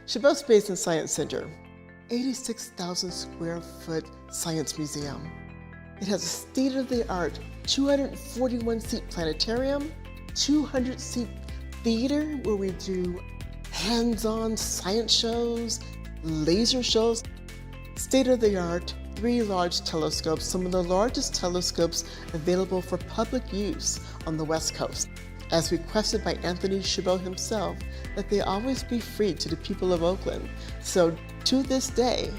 Chabot Space and Science Center, 86,000 square foot science museum. It has a state-of-the-art 241-seat planetarium, 200-seat theater where we do hands-on science shows, laser shows, state-of-the-art 3 large telescopes, some of the largest telescopes available for public use on the West Coast, as requested by Anthony Chabot himself, that they always be free to the people of Oakland. So to this day,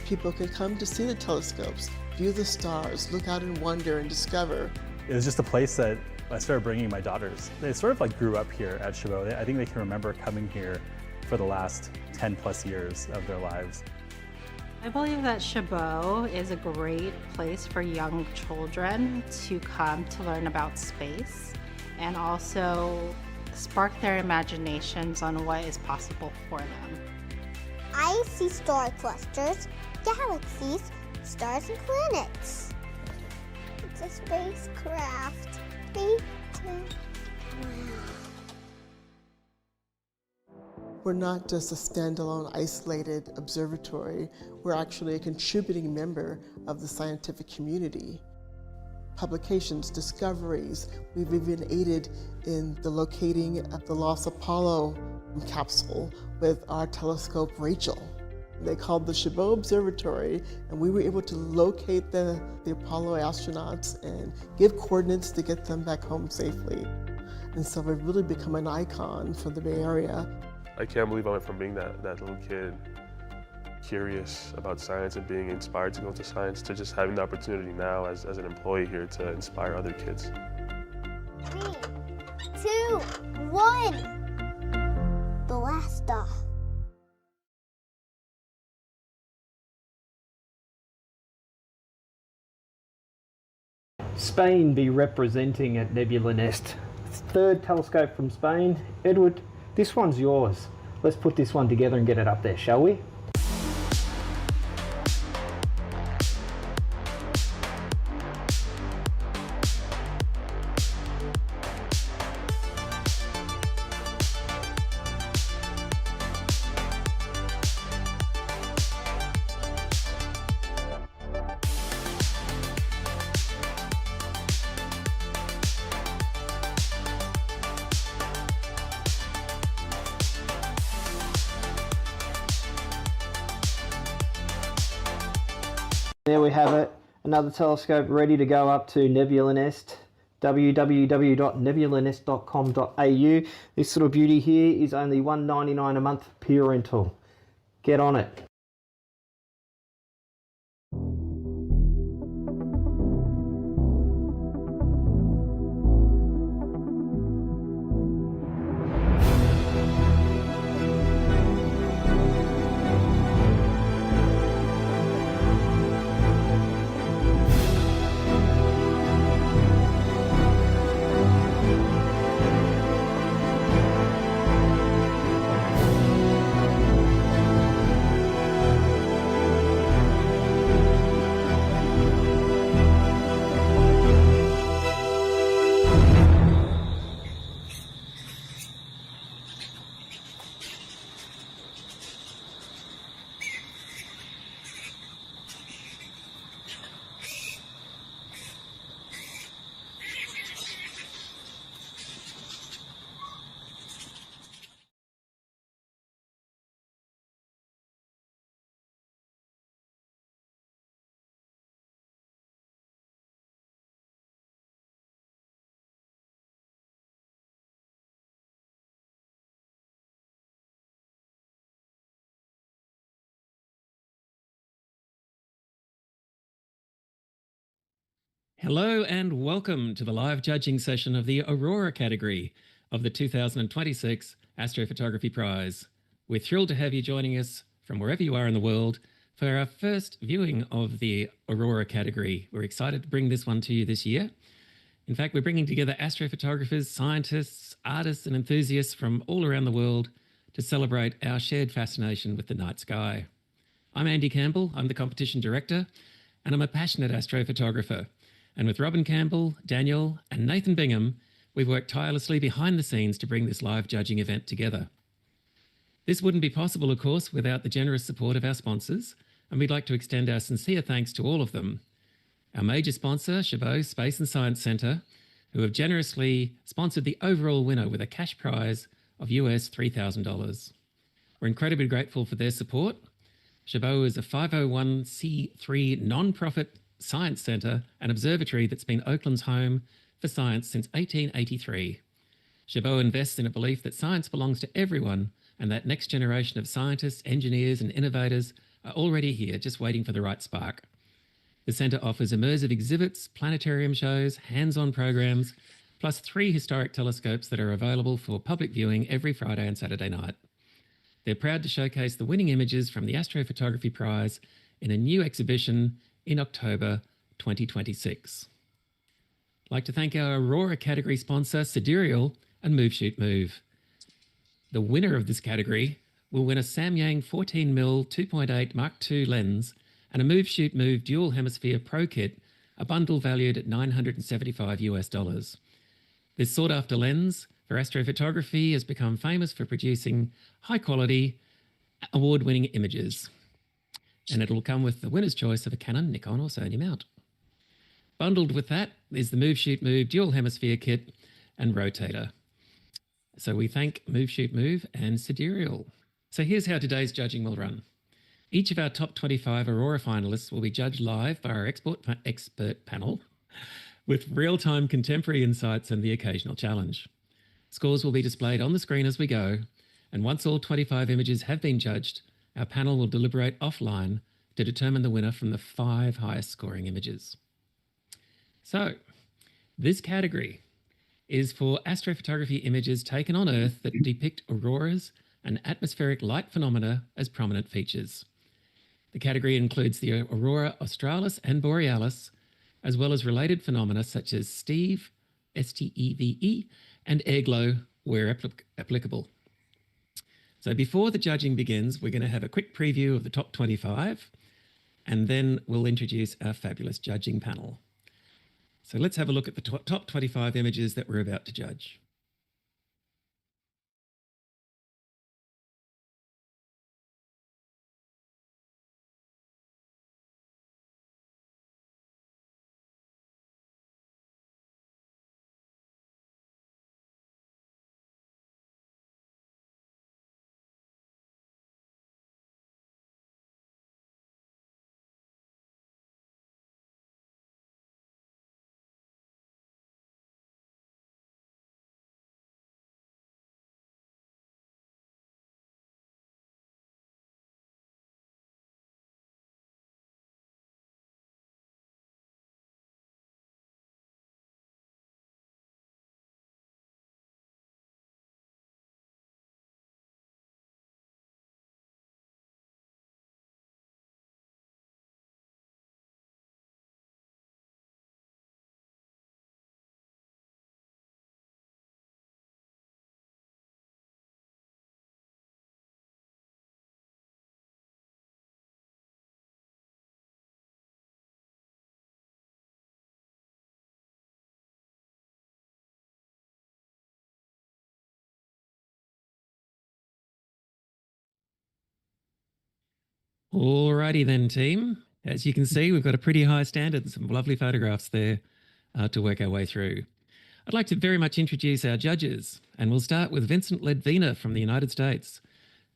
people can come to see the telescopes, view the stars, look out and wonder and discover. It was just a place that I started bringing my daughters. They sort of like grew up here at Chabot. I think they can remember coming here for the last 10 plus years of their lives. I believe that Chabot is a great place for young children to come to learn about space and also spark their imaginations on what is possible for them. I see star clusters, galaxies, stars, and planets. It's a spacecraft. We're not just a standalone, isolated observatory. We're actually a contributing member of the scientific community. Publications, discoveries. We've even aided in the locating of the Lost Apollo capsule with our telescope Rachel. They called the Chabot Observatory, and we were able to locate the Apollo astronauts and give coordinates to get them back home safely. And so we've really become an icon for the Bay Area. I can't believe I went from being that little kid, curious about science and being inspired to go into science, to just having the opportunity now as an employee here to inspire other kids. 3, 2, 1. Blast off. Spain be representing at Nebula Nest. Third telescope from Spain. Edward, this one's yours. Let's put this one together and get it up there, shall we? There we have it, another telescope ready to go up to Nebula Nest, www.nebulanest.com.au. This little beauty here is only $1.99 a month, pure rental. Get on it. Hello and welcome to the live judging session of the Aurora Category of the 2026 Astrophotography Prize. We're thrilled to have you joining us from wherever you are in the world for our first viewing of the Aurora Category. We're excited to bring this one to you this year. In fact, we're bringing together astrophotographers, scientists, artists and enthusiasts from all around the world to celebrate our shared fascination with the night sky. I'm Andy Campbell, I'm the competition director, and I'm a passionate astrophotographer. And with Robin Campbell, Daniel, and Nathan Bingham, we've worked tirelessly behind the scenes to bring this live judging event together. This wouldn't be possible, of course, without the generous support of our sponsors, and we'd like to extend our sincere thanks to all of them. Our major sponsor, Chabot Space and Science Centre, who have generously sponsored the overall winner with a cash prize of US $3,000. We're incredibly grateful for their support. Chabot is a 501c3 non-profit science centre and observatory that's been Oakland's home for science since 1883. Chabot invests in a belief that science belongs to everyone and that next generation of scientists, engineers and innovators are already here, just waiting for the right spark. The centre offers immersive exhibits, planetarium shows, hands-on programs, plus 3 historic telescopes that are available for public viewing every Friday and Saturday night. They're proud to showcase the winning images from the Astrophotography Prize in a new exhibition in October 2026. I'd like to thank our Aurora Category sponsor, Sidereal and Move Shoot Move. The winner of this category will win a Samyang 14mm 2.8 Mark II lens and a Move Shoot Move Dual Hemisphere Pro Kit, a bundle valued at $975 US. This sought-after lens for astrophotography has become famous for producing high-quality, award-winning images. And it'll come with the winner's choice of a Canon, Nikon or Sony mount. Bundled with that is the Move Shoot Move Dual Hemisphere Kit and Rotator. So we thank Move Shoot Move and Sidereal. So here's how today's judging will run. Each of our top 25 Aurora finalists will be judged live by our expert panel with real-time contemporary insights and the occasional challenge. Scores will be displayed on the screen as we go, and once all 25 images have been judged, our panel will deliberate offline to determine the winner from the 5 highest scoring images. So, this category is for astrophotography images taken on Earth that depict auroras and atmospheric light phenomena as prominent features. The category includes the Aurora australis and borealis, as well as related phenomena such as Steve, STEVE, and airglow where applicable. So before the judging begins, we're going to have a quick preview of the top 25, and then we'll introduce our fabulous judging panel. So let's have a look at the top 25 images that we're about to judge. Alrighty then, team. As you can see, we've got a pretty high standard and some lovely photographs there to work our way through. I'd like to very much introduce our judges, and we'll start with Vincent Ledvina from the United States.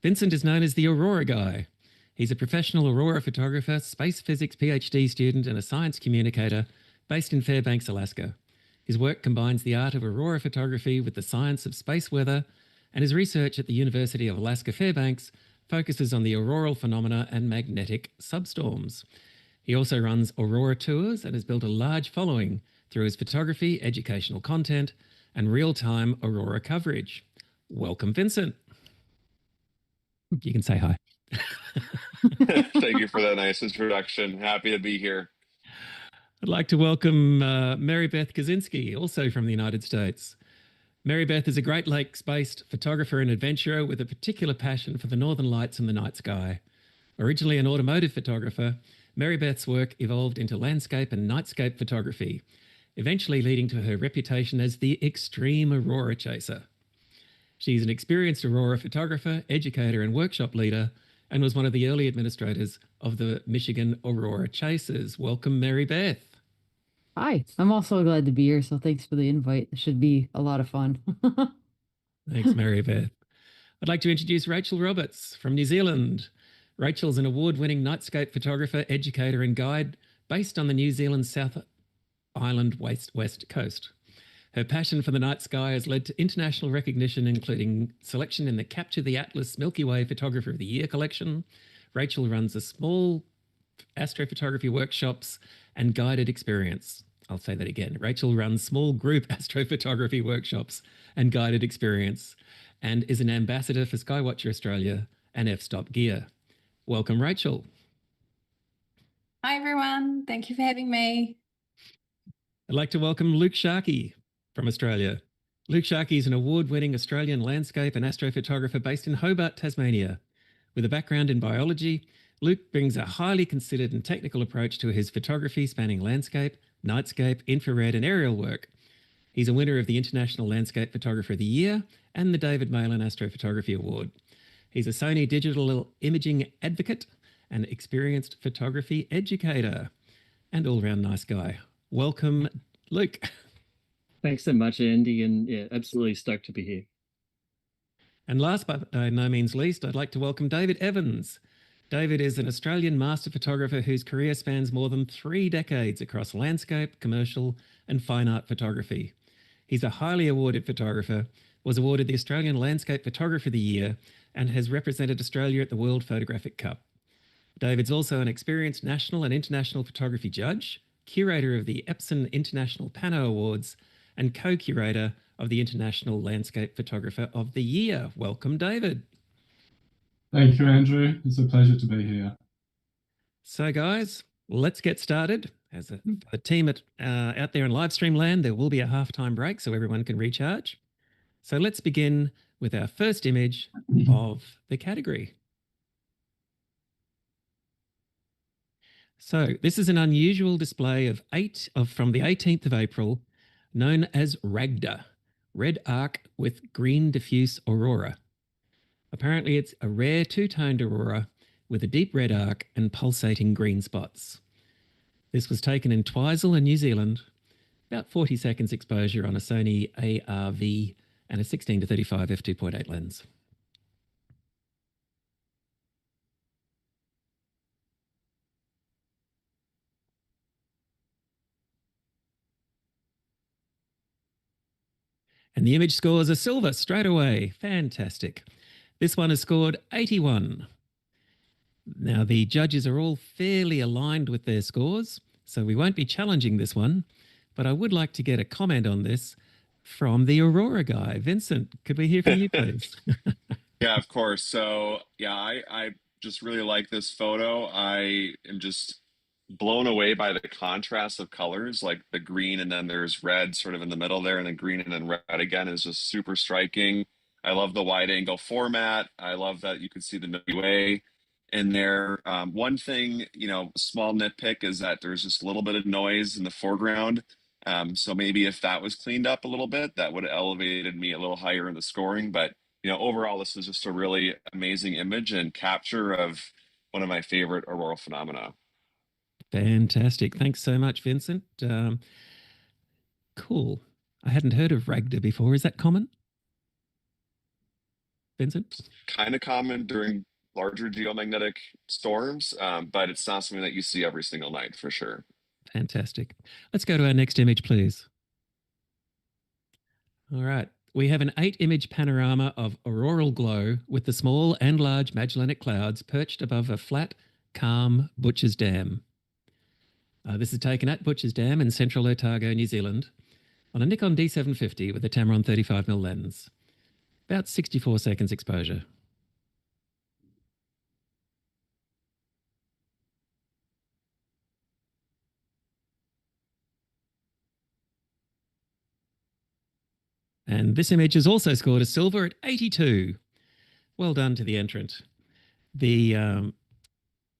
Vincent is known as the Aurora Guy. He's a professional Aurora photographer, space physics PhD student, and a science communicator based in Fairbanks, Alaska. His work combines the art of Aurora photography with the science of space weather, and his research at the University of Alaska Fairbanks focuses on the auroral phenomena and magnetic substorms. He also runs Aurora tours and has built a large following through his photography, educational content, and real-time Aurora coverage. Welcome, Vincent. You can say hi. Thank you for that nice introduction. Happy to be here. I'd like to welcome Mary Beth Kaczynski, also from the United States. Mary Beth is a Great Lakes-based photographer and adventurer with a particular passion for the northern lights and the night sky. Originally an automotive photographer, Mary Beth's work evolved into landscape and nightscape photography, eventually leading to her reputation as the extreme Aurora chaser. She's an experienced Aurora photographer, educator, and workshop leader, and was one of the early administrators of the Michigan Aurora Chasers. Welcome, Mary Beth. Hi, I'm also glad to be here, so thanks for the invite. It should be a lot of fun. Thanks, Mary Beth. I'd like to introduce Rachel Roberts from New Zealand. Rachel's an award-winning nightscape photographer, educator, and guide based on the New Zealand South Island west coast. Her passion for the night sky has led to international recognition, including selection in the Capture the Atlas Milky Way Photographer of the Year collection. Rachel runs a small astrophotography workshops and guided experience. I'll say that again. Rachel runs small group astrophotography workshops and guided experience and is an ambassador for Skywatcher Australia and F-Stop Gear. Welcome, Rachel. Hi, everyone. Thank you for having me. I'd like to welcome Luke Sharkey from Australia. Luke Sharkey is an award-winning Australian landscape and astrophotographer based in Hobart, Tasmania. With a background in biology, Luke brings a highly considered and technical approach to his photography spanning landscape, nightscape, infrared and aerial work. He's a winner of the International Landscape Photographer of the Year and the David Malin Astrophotography Award. He's a Sony digital imaging advocate and experienced photography educator and all-round nice guy. Welcome, Luke. Thanks so much, Andy, and yeah, absolutely stoked to be here. And last but by no means least, I'd like to welcome David Evans. David is an Australian master photographer whose career spans more than 3 decades across landscape, commercial, and fine art photography. He's a highly awarded photographer, was awarded the Australian Landscape Photographer of the Year, and has represented Australia at the World Photographic Cup. David's also an experienced national and international photography judge, curator of the Epson International Pano Awards, and co-curator of the International Landscape Photographer of the Year. Welcome, David. Thank you, Andrew. It's a pleasure to be here. So, guys, let's get started. As a team out there in live stream land, there will be a halftime break so everyone can recharge. So let's begin with our first image of the category. So this is an unusual display of from the 18th of April, known as RAGDA, red arc with green diffuse aurora. Apparently it's a rare two-toned aurora with a deep red arc and pulsating green spots. This was taken in Twizel in New Zealand, about 40 seconds exposure on a Sony ARV and a 16-35 f2.8 lens. And the image scores a silver straight away. Fantastic. This one has scored 81. Now, the judges are all fairly aligned with their scores, so we won't be challenging this one, but I would like to get a comment on this from the Aurora guy. Vincent, could we hear from you, please? Yeah, of course. So, yeah, I just really like this photo. I am just blown away by the contrast of colors, like the green and then there's red sort of in the middle there, and then green and then red again is just super striking. I love the wide angle format. I love that you can see the Milky Way in there. One thing, small nitpick is that there's just a little bit of noise in the foreground. So maybe if that was cleaned up a little bit, that would have elevated me a little higher in the scoring. But, overall, this is just a really amazing image and capture of one of my favorite auroral phenomena. Fantastic. Thanks so much, Vincent. Cool. I hadn't heard of RAGDA before. Is that common, Vincent? Kind of common during larger geomagnetic storms, but it's not something that you see every single night for sure. Fantastic. Let's go to our next image, please. All right. We have an 8-image panorama of auroral glow with the small and large Magellanic Clouds perched above a flat, calm Butcher's Dam. This is taken at Butcher's Dam in central Otago, New Zealand, on a Nikon D750 with a Tamron 35mm lens. About 64 seconds exposure. And this image has also scored a silver at 82. Well done to the entrant.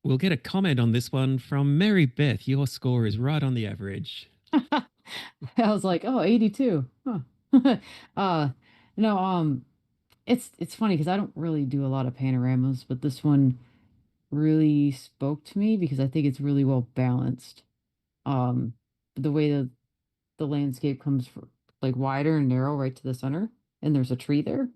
We'll get a comment on this one from Mary Beth. Your score is right on the average. I was like, oh, 82. Huh. No, It's funny because I don't really do a lot of panoramas, but this one really spoke to me because I think it's really well balanced. Um, the way the landscape comes like wider and narrow right to the center, and there's a tree there.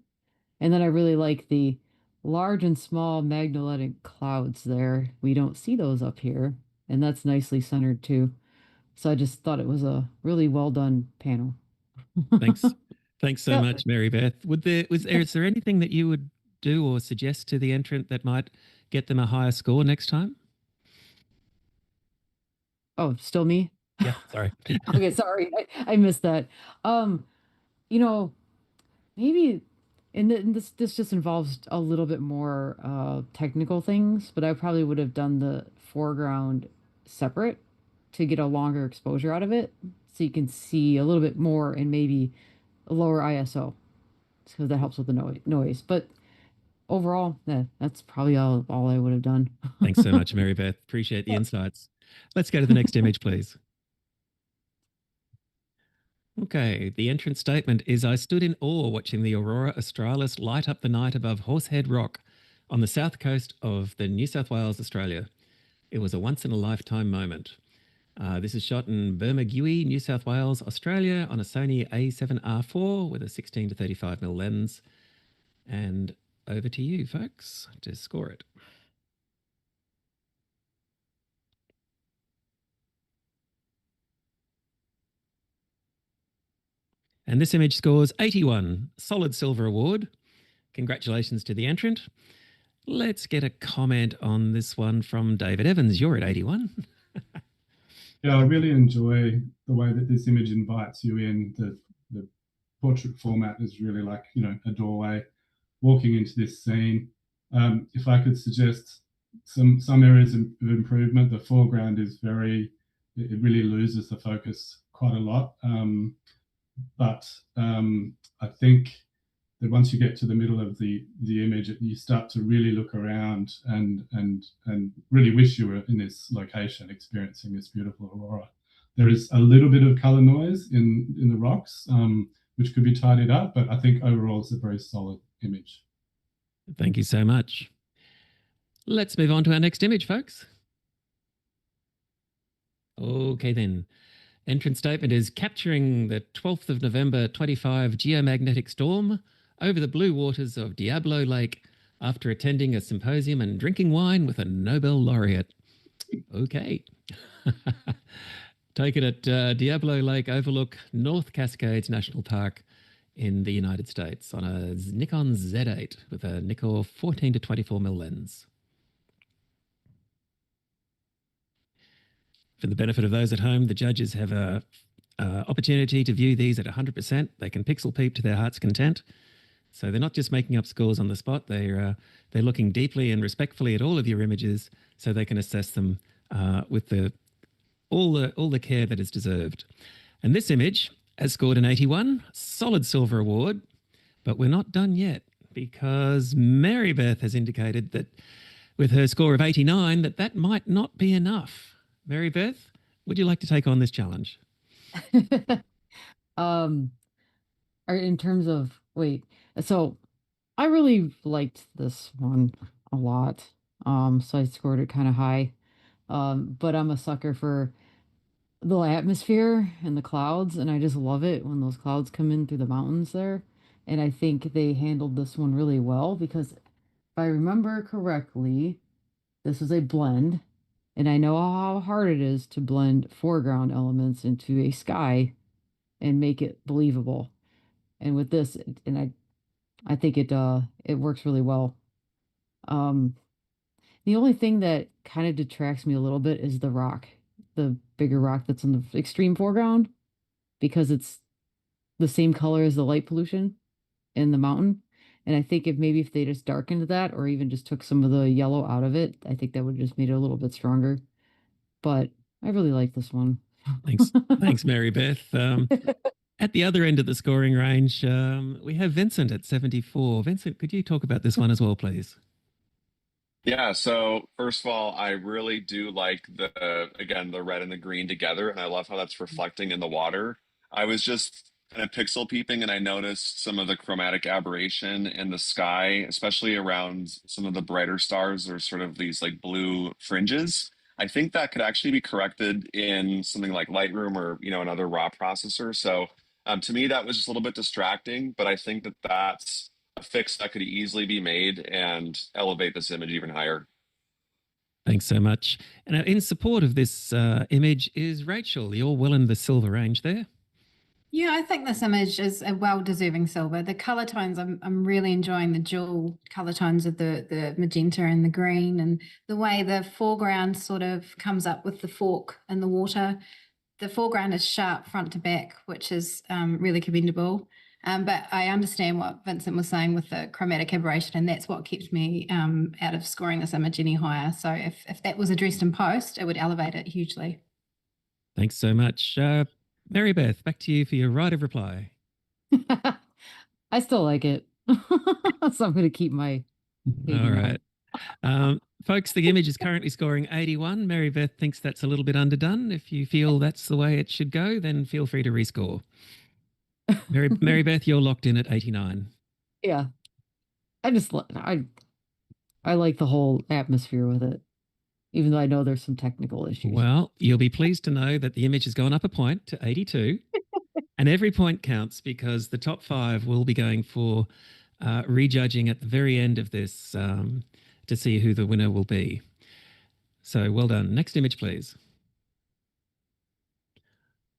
And then I really like the large and small magnetic clouds there. We don't see those up here, and that's nicely centered too. So I just thought it was a really well done panel. Thanks. Thanks so Yep. much, Mary Beth. Is there anything that you would do or suggest to the entrant that might get them a higher score next time? Oh, still me? Yeah, sorry. Okay, sorry. I missed that. Um, you know, maybe and this just involves a little bit more technical things, but I probably would have done the foreground separate to get a longer exposure out of it so you can see a little bit more and maybe a lower ISO because that helps with the noise. But overall, yeah, that's probably all I would have done. Thanks so much, Mary Beth. Appreciate the insights. Let's go to the next image, please. Okay, the entrance statement is I stood in awe watching the Aurora Australis light up the night above Horsehead Rock on the south coast of the New South Wales, Australia. It was a once in a lifetime moment. This is shot in Bermagui, New South Wales, Australia on a Sony A7R4 with a 16 to 35mm lens. And over to you, folks, to score it. And this image scores 81, solid silver award. Congratulations to the entrant. Let's get a comment on this one from David Evans. You're at 81. Yeah, I really enjoy the way that this image invites you in. The portrait format is really like, a doorway walking into this scene. If I could suggest some areas of improvement, the foreground is it really loses the focus quite a lot. But I think that once you get to the middle of the image, you start to really look around and really wish you were in this location experiencing this beautiful aurora. There is a little bit of color noise in the rocks, which could be tidied up, but I think overall it's a very solid image. Thank you so much. Let's move on to our next image, folks. Okay, then. Entrance statement is capturing the 12th of November 25 geomagnetic storm over the blue waters of Diablo Lake after attending a symposium and drinking wine with a Nobel laureate. Okay. Taken at Diablo Lake overlook North Cascades National Park in the United States on a Nikon Z8 with a Nikkor 14 to 24mm lens. For the benefit of those at home, the judges have a opportunity to view these at 100%. They can pixel peep to their heart's content. So they're not just making up scores on the spot. They're looking deeply and respectfully at all of your images so they can assess them with all the care that is deserved. And this image has scored an 81, solid silver award, but we're not done yet because Mary Beth has indicated that with her score of 89 that might not be enough. Mary Beth, would you like to take on this challenge? Or in terms of so I really liked this one a lot. So I scored it kind of high. But I'm a sucker for the atmosphere and the clouds, and I just love it when those clouds come in through the mountains there. And I think they handled this one really well because if I remember correctly, this is a blend, and I know how hard it is to blend foreground elements into a sky and make it believable. And with this, and I think it works really well. Um, the only thing that kind of detracts me a little bit is the rock, the bigger rock that's in the extreme foreground, because it's the same color as the light pollution in the mountain. And I think if they just darkened that or even just took some of the yellow out of it, I think that would have just made it a little bit stronger. But I really like this one. Thanks, Mary Beth. At the other end of the scoring range, we have Vincent at 74. Vincent, could you talk about this one as well, please? Yeah, so first of all, I really do like again, the red and the green together, and I love how that's reflecting in the water. I was just kind of pixel peeping, and I noticed some of the chromatic aberration in the sky, especially around some of the brighter stars. There's sort of these like blue fringes. I think that could actually be corrected in something like Lightroom or another raw processor. So to me, that was just a little bit distracting, but I think that that's a fix that could easily be made and elevate this image even higher. Thanks so much. And in support of this image is Rachel. You're well in the silver range there. Yeah, I think this image is a well-deserving silver. The color tones, I'm really enjoying the dual color tones of the magenta and the green, and the way the foreground sort of comes up with the fork in the water. The foreground is sharp front to back, which is really commendable. But I understand what Vincent was saying with the chromatic aberration, and that's what keeps me out of scoring this image any higher. So if that was addressed in post, it would elevate it hugely. Thanks so much. Mary Beth, back to you for your right of reply. I still like it. So I'm going to keep my. All right. Folks, the image is currently scoring 81. Mary Beth thinks that's a little bit underdone. If you feel that's the way it should go, then feel free to rescore. Mary Beth, you're locked in at 89. Yeah. I like the whole atmosphere with it, even though I know there's some technical issues. Well, you'll be pleased to know that the image has gone up a point to 82. And every point counts because the top 5 will be going for rejudging at the very end of this to see who the winner will be. So well done. Next image, please.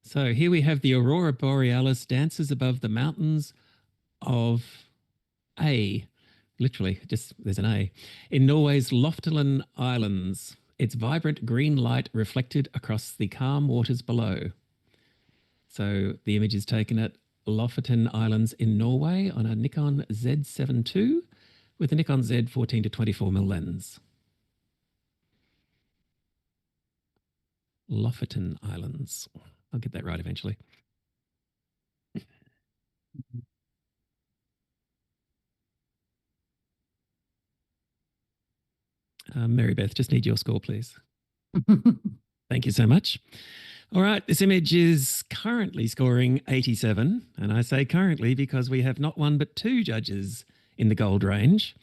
So here we have the Aurora Borealis dances above the mountains of literally, just there's an A, in Norway's Lofteland Islands. Its vibrant green light reflected across the calm waters below. So the image is taken at Lofoten Islands in Norway on a Nikon Z7 II with a Nikon Z 14 to 24mm lens. Lofoten Islands. I'll get that right eventually. Mary Beth, just need your score, please. Thank you so much. All right, this image is currently scoring 87. And I say currently because we have not one but 2 judges in the gold range.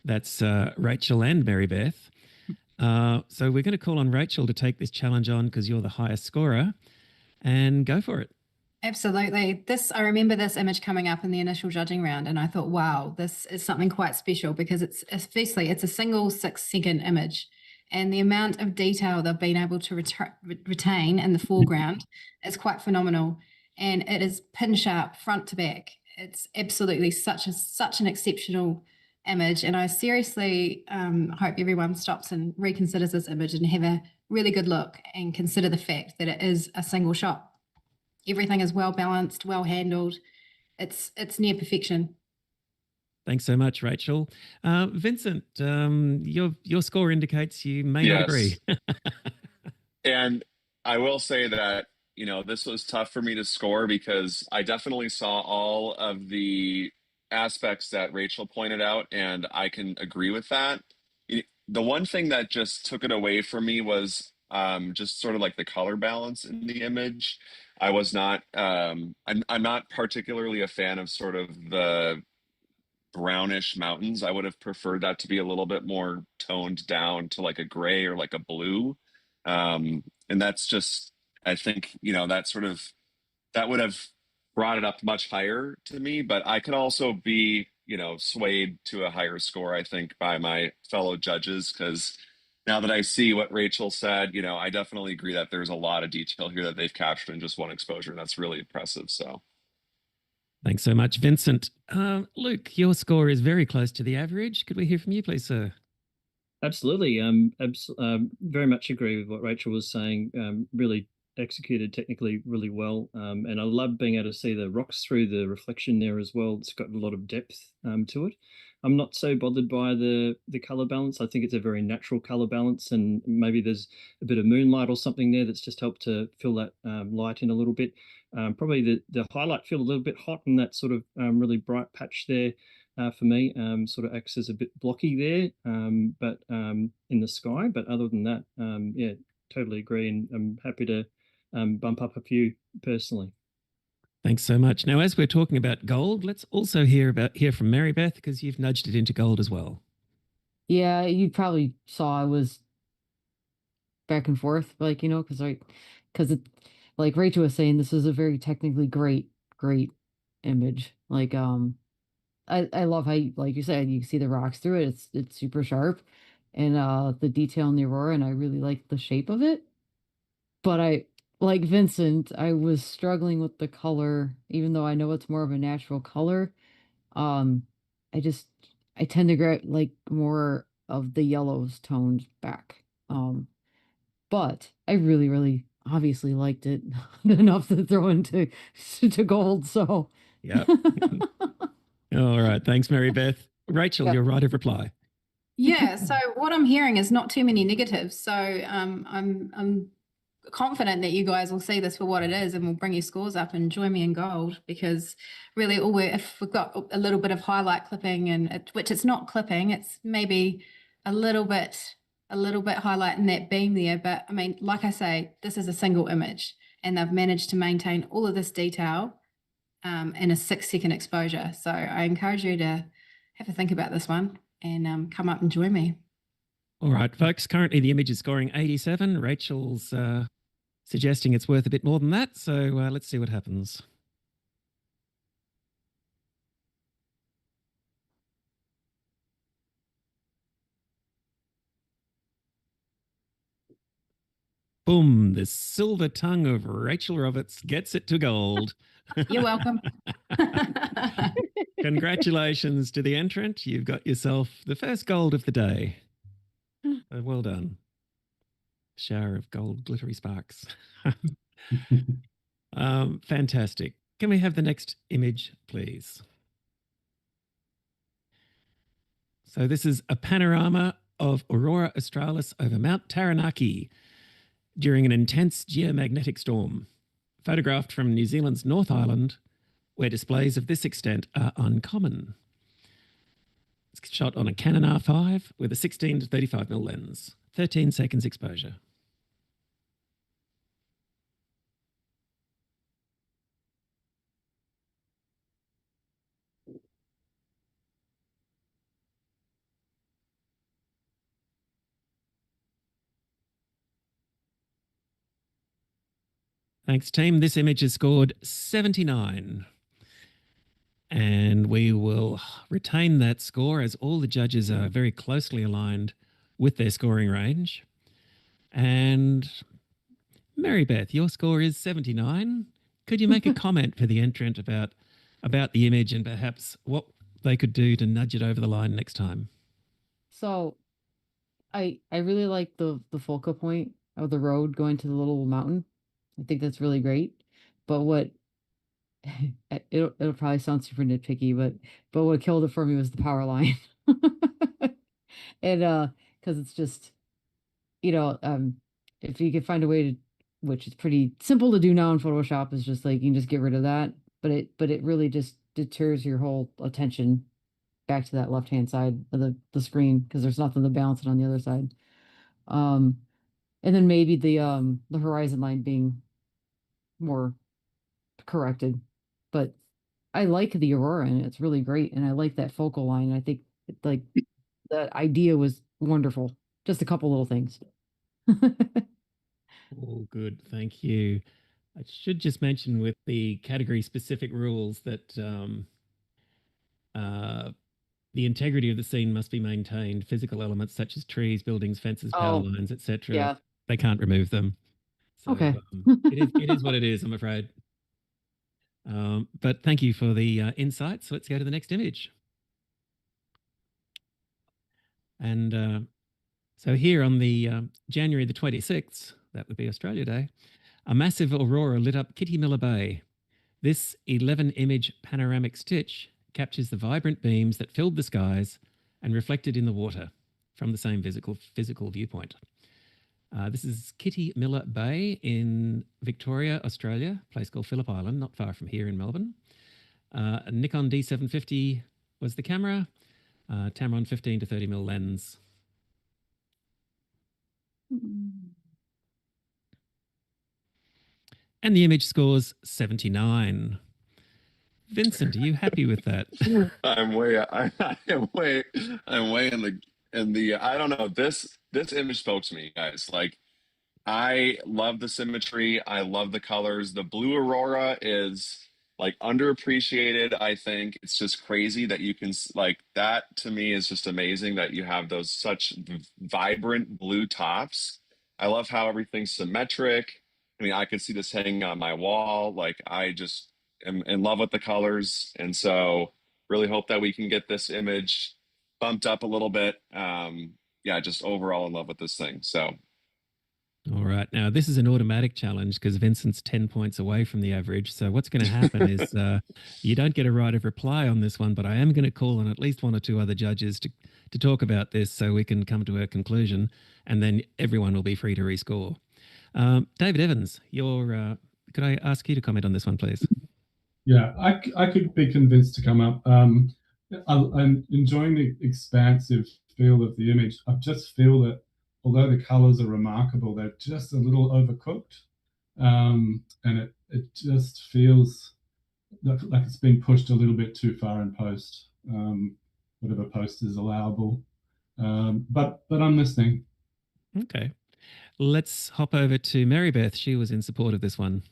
That's Rachel and Mary Beth. So we're going to call on Rachel to take this challenge on because you're the highest scorer, and go for it. Absolutely. I remember this image coming up in the initial judging round, and I thought, wow, this is something quite special because it's a single 6-second image, and the amount of detail they've been able to retain in the foreground is quite phenomenal, and it is pin sharp front to back. It's absolutely such an exceptional image, and I seriously hope everyone stops and reconsiders this image and have a really good look and consider the fact that it is a single shot. Everything is well balanced, well handled. It's near perfection. Thanks so much, Rachel. Vincent, your score indicates you may not agree. And I will say that, this was tough for me to score because I definitely saw all of the aspects that Rachel pointed out, and I can agree with that. The one thing that just took it away from me was just sort of like the color balance in the image. I was not, I'm not particularly a fan of sort of the brownish mountains. I would have preferred that to be a little bit more toned down to like a gray or like a blue. And that's just, I think, that would have brought it up much higher to me, but I could also be, swayed to a higher score, I think, by my fellow judges, because now that I see what Rachel said, I definitely agree that there's a lot of detail here that they've captured in just one exposure, and that's really impressive. So thanks so much, Vincent. Luke, your score is very close to the average. Could we hear from you, please, sir? Absolutely. Very much agree with what Rachel was saying. Really executed technically really well. And I love being able to see the rocks through the reflection there as well. It's got a lot of depth to it. I'm not so bothered by the color balance. I think it's a very natural color balance, and maybe there's a bit of moonlight or something there that's just helped to fill that light in a little bit. Probably the highlight feel a little bit hot in that sort of really bright patch there for me. Sort of acts as a bit blocky there, but in the sky. But other than that, yeah, totally agree, and I'm happy to bump up a few personally. Thanks so much. Now, as we're talking about gold, let's also hear from Mary Beth, because you've nudged it into gold as well. Yeah, you probably saw I was back and forth, like, because it, like Rachel was saying, this is a very technically great image. Like, I love how, like you said, you see the rocks through it. It's super sharp, and the detail in the aurora, and I really like the shape of it. But like Vincent, I was struggling with the color, even though I know it's more of a natural color. Um, I just I tend to get like more of the yellows toned back. But I really obviously liked it enough to throw into to gold. So Yep. All right. Thanks, Mary Beth. Rachel, Yep. your right of reply. Yeah, so what I'm hearing is not too many negatives. So I'm confident that you guys will see this for what it is and will bring your scores up and join me in gold, because really if we've got a little bit of highlight clipping, which it's not clipping, it's maybe a little bit highlighting that beam there. But I mean, like I say, this is a single image and they've managed to maintain all of this detail in a 6-second exposure. So I encourage you to have a think about this one and come up and join me. All right, folks. Currently, the image is scoring 87. Rachel's suggesting it's worth a bit more than that. So let's see what happens. Boom, the silver tongue of Rachel Roberts gets it to gold. You're welcome. Congratulations to the entrant. You've got yourself the first gold of the day. Well done. Shower of gold glittery sparks. Fantastic. Can we have the next image, please? So this is a panorama of Aurora Australis over Mount Taranaki during an intense geomagnetic storm, photographed from New Zealand's North Island, where displays of this extent are uncommon. It's shot on a Canon R5 with a 16 to 35mm lens, 13 seconds exposure. Thanks, team. This image has scored 79. And we will retain that score as all the judges are very closely aligned with their scoring range. And Mary Beth, your score is 79. Could you make a comment for the entrant about the image and perhaps what they could do to nudge it over the line next time? So I really like the focal point of the road going to the little mountain. I think that's really great. But what it'll probably sound super nitpicky, but what killed it for me was the power line. And because it's just, if you could find a way to, which is pretty simple to do now in Photoshop, is just like you can just get rid of that. But it really just deters your whole attention back to that left hand side of the screen, because there's nothing to balance it on the other side. And then maybe the horizon line being more corrected. But I like the Aurora and it's really great. And I like that focal line. I think like the idea was wonderful. Just a couple little things. Oh, good. Thank you. I should just mention with the category specific rules that the integrity of the scene must be maintained. Physical elements such as trees, buildings, fences, power lines, etc. Yeah. They can't remove them. So, Okay. it is what it is, I'm afraid. But thank you for the insights. Let's go to the next image. And so here on the January the 26th, that would be Australia Day, a massive aurora lit up Kitty Miller Bay. This 11-image panoramic stitch captures the vibrant beams that filled the skies and reflected in the water from the same physical viewpoint. This is Kitty Miller Bay in Victoria, Australia, a place called Phillip Island, not far from here in Melbourne. A Nikon D750 was the camera, Tamron 15 to 30mm lens. And the image scores 79. Vincent, are you happy with that? I'm way, I'm way in the. I don't know. This image spoke to me, guys. Like, I love the symmetry. I love the colors. The blue aurora is like underappreciated. I think it's just crazy that you can like that. To me, is just amazing that you have those such vibrant blue tops. I love how everything's symmetric. I mean, I could see this hanging on my wall. Like, I just am in love with the colors, and so really hope that we can get this image bumped up a little bit. Yeah, just overall in love with this thing. So All right. Now, this is an automatic challenge because Vincent's 10 points away from the average. So, what's going to happen is you don't get a right of reply on this one, but I am going to call on at least one or two other judges to talk about this so we can come to a conclusion, and then everyone will be free to rescore. David Evans, could I ask you to comment on this one, please? Yeah, I could be convinced to come up. I'm enjoying the expansive feel of the image. I just feel that although the colors are remarkable, they're just a little overcooked. And it just feels like it's been pushed a little bit too far in post, whatever post is allowable. But I'm listening. Okay. Let's hop over to Mary Beth. She was in support of this one.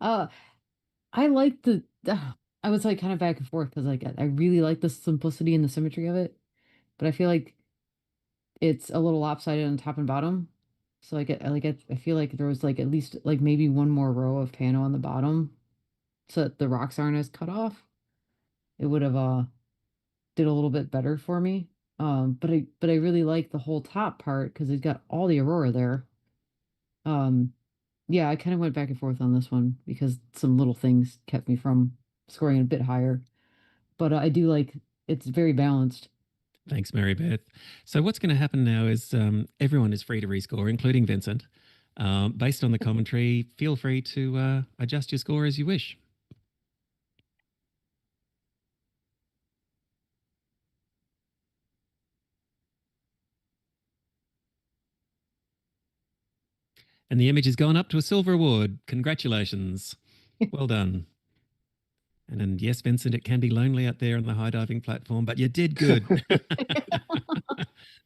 I like I was like kind of back and forth because like I really like the simplicity and the symmetry of it, but I feel like it's a little lopsided on top and bottom. So I feel like there was like at least like maybe one more row of pano on the bottom, so that the rocks aren't as cut off. It would have did a little bit better for me. But I really like the whole top part because it's got all the aurora there. Um, yeah, I kind of went back and forth on this one because some little things kept me from scoring a bit higher. But I do like it's very balanced. Thanks, Mary Beth. So what's going to happen now is everyone is free to rescore, including Vincent. Based on the commentary, feel free to adjust your score as you wish. And the image has gone up to a silver award. Congratulations. Well done. And yes, Vincent, it can be lonely out there on the high diving platform, but you did good.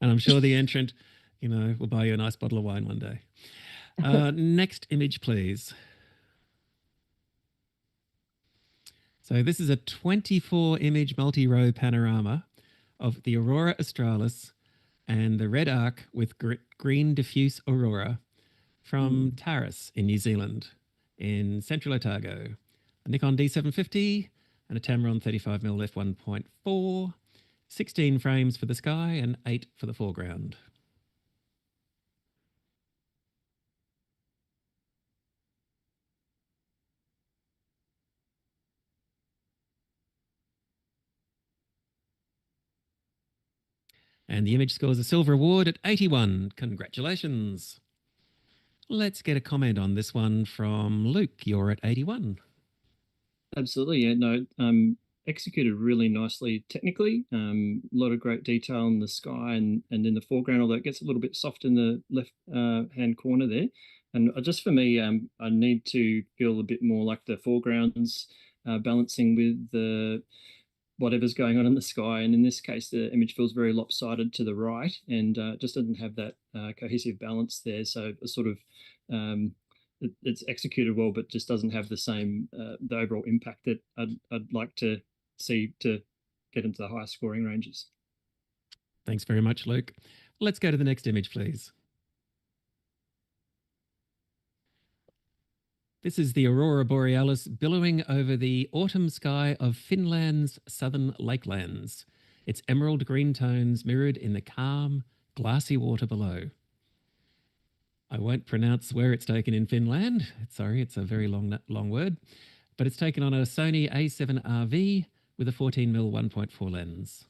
And I'm sure the entrant, will buy you a nice bottle of wine one day. Next image, please. So this is a 24-image multi-row panorama of the Aurora Australis and the red arc with green diffuse aurora from Taurus in New Zealand in Central Otago. A Nikon D750 and a Tamron 35mm f1.4, 16 frames for the sky and 8 for the foreground. And the image scores a silver award at 81. Congratulations. Let's get a comment on this one from Luke. You're at 81. Absolutely, yeah. No, executed really nicely technically. A lot of great detail in the sky and in the foreground, although it gets a little bit soft in the left hand corner there. And just for me, I need to feel a bit more like the foregrounds balancing with the whatever's going on in the sky. And in this case, the image feels very lopsided to the right and just doesn't have that cohesive balance there. So a sort of it's executed well, but just doesn't have the same the overall impact that I'd like to see to get into the higher scoring ranges. Thanks very much, Luke. Let's go to the next image, please. This is the Aurora Borealis billowing over the autumn sky of Finland's southern lakelands, its emerald green tones mirrored in the calm, glassy water below. I won't pronounce where it's taken in Finland. Sorry, it's a very long word. But it's taken on a Sony A7RV with a 14mm 1.4 lens.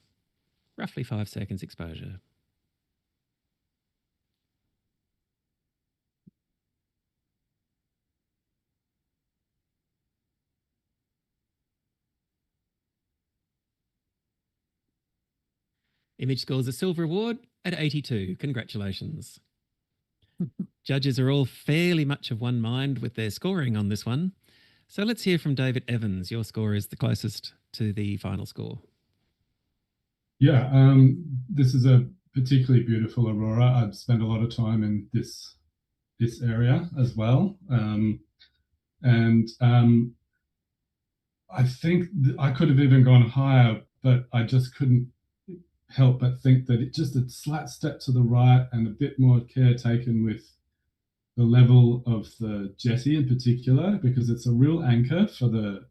Roughly 5 seconds exposure. Image scores a silver award at 82. Congratulations. Judges are all fairly much of one mind with their scoring on this one. So let's hear from David Evans. Your score is the closest to the final score. Yeah, this is a particularly beautiful aurora. I've spent a lot of time in this area as well, and I think I could have even gone higher, but I just couldn't help but think that it just a slight step to the right and a bit more care taken with the level of the jetty in particular, because it's a real anchor for the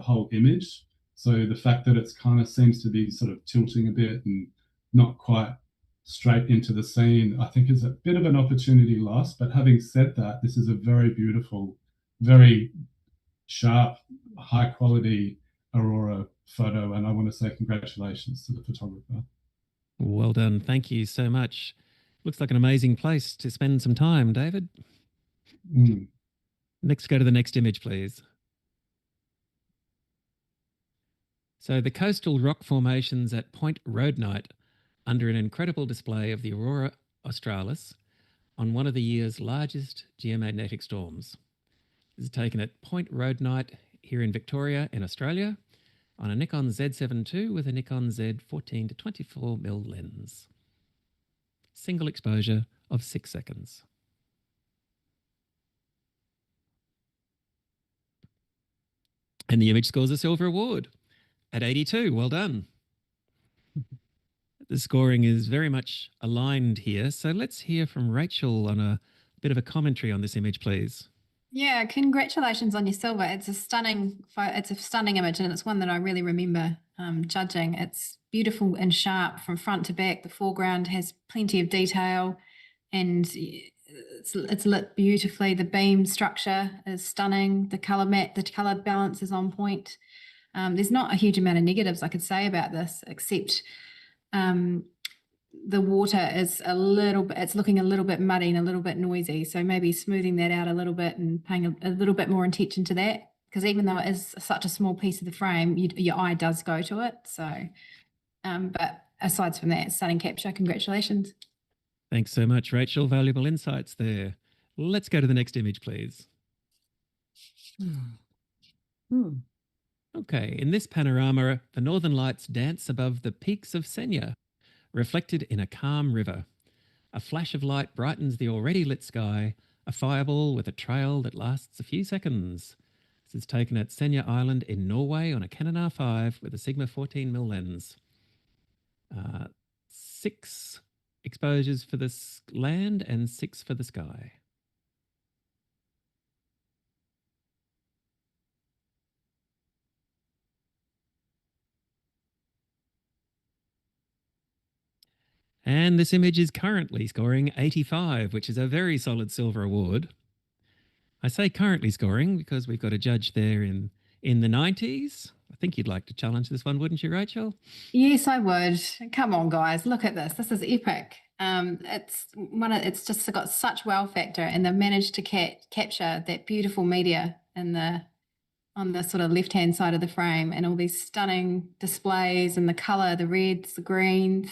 whole image. So the fact that it's kind of seems to be sort of tilting a bit and not quite straight into the scene, I think is a bit of an opportunity lost. But having said that, this is a very beautiful, very sharp, high quality aurora photo, and I want to say congratulations to the photographer. Well done. Thank you so much. Looks like an amazing place to spend some time, David. Next, go to the next image, please. So the coastal rock formations at Point Roadnight under an incredible display of the Aurora Australis on one of the year's largest geomagnetic storms. This is taken at Point Roadnight here in Victoria in Australia on a Nikon Z7 II with a Nikon Z 14 to 24mm lens. Single exposure of 6 seconds. And the image scores a silver award at 82. Well done. The scoring is very much aligned here. So let's hear from Rachel on a bit of a commentary on this image, please. Yeah, congratulations on your silver. It's a stunning image, and it's one that I really remember judging. It's beautiful and sharp from front to back. The foreground has plenty of detail, and it's lit beautifully. The beam structure is stunning. The color balance is on point. There's not a huge amount of negatives I could say about this, except the water is it's looking a little bit muddy and a little bit noisy. So maybe smoothing that out a little bit and paying a little bit more attention to that, because even though it is such a small piece of the frame, your eye does go to it. So, but aside from that, stunning capture. Congratulations. Thanks so much, Rachel. Valuable insights there. Let's go to the next image, please. Okay, in this panorama, the northern lights dance above the peaks of Senya, reflected in a calm river. A flash of light brightens the already lit sky, a fireball with a trail that lasts a few seconds. This is taken at Senja Island in Norway on a Canon R5 with a Sigma 14mm lens. 6 exposures for the land and 6 for the sky. And this image is currently scoring 85, which is a very solid silver award. I say currently scoring because we've got a judge there in the 90s. I think you'd like to challenge this one, wouldn't you, Rachel? Yes, I would. Come on, guys, look at this. This is epic. It's just got such wow factor, and they've managed to capture that beautiful media on the sort of left-hand side of the frame, and all these stunning displays and the color, the reds, the greens.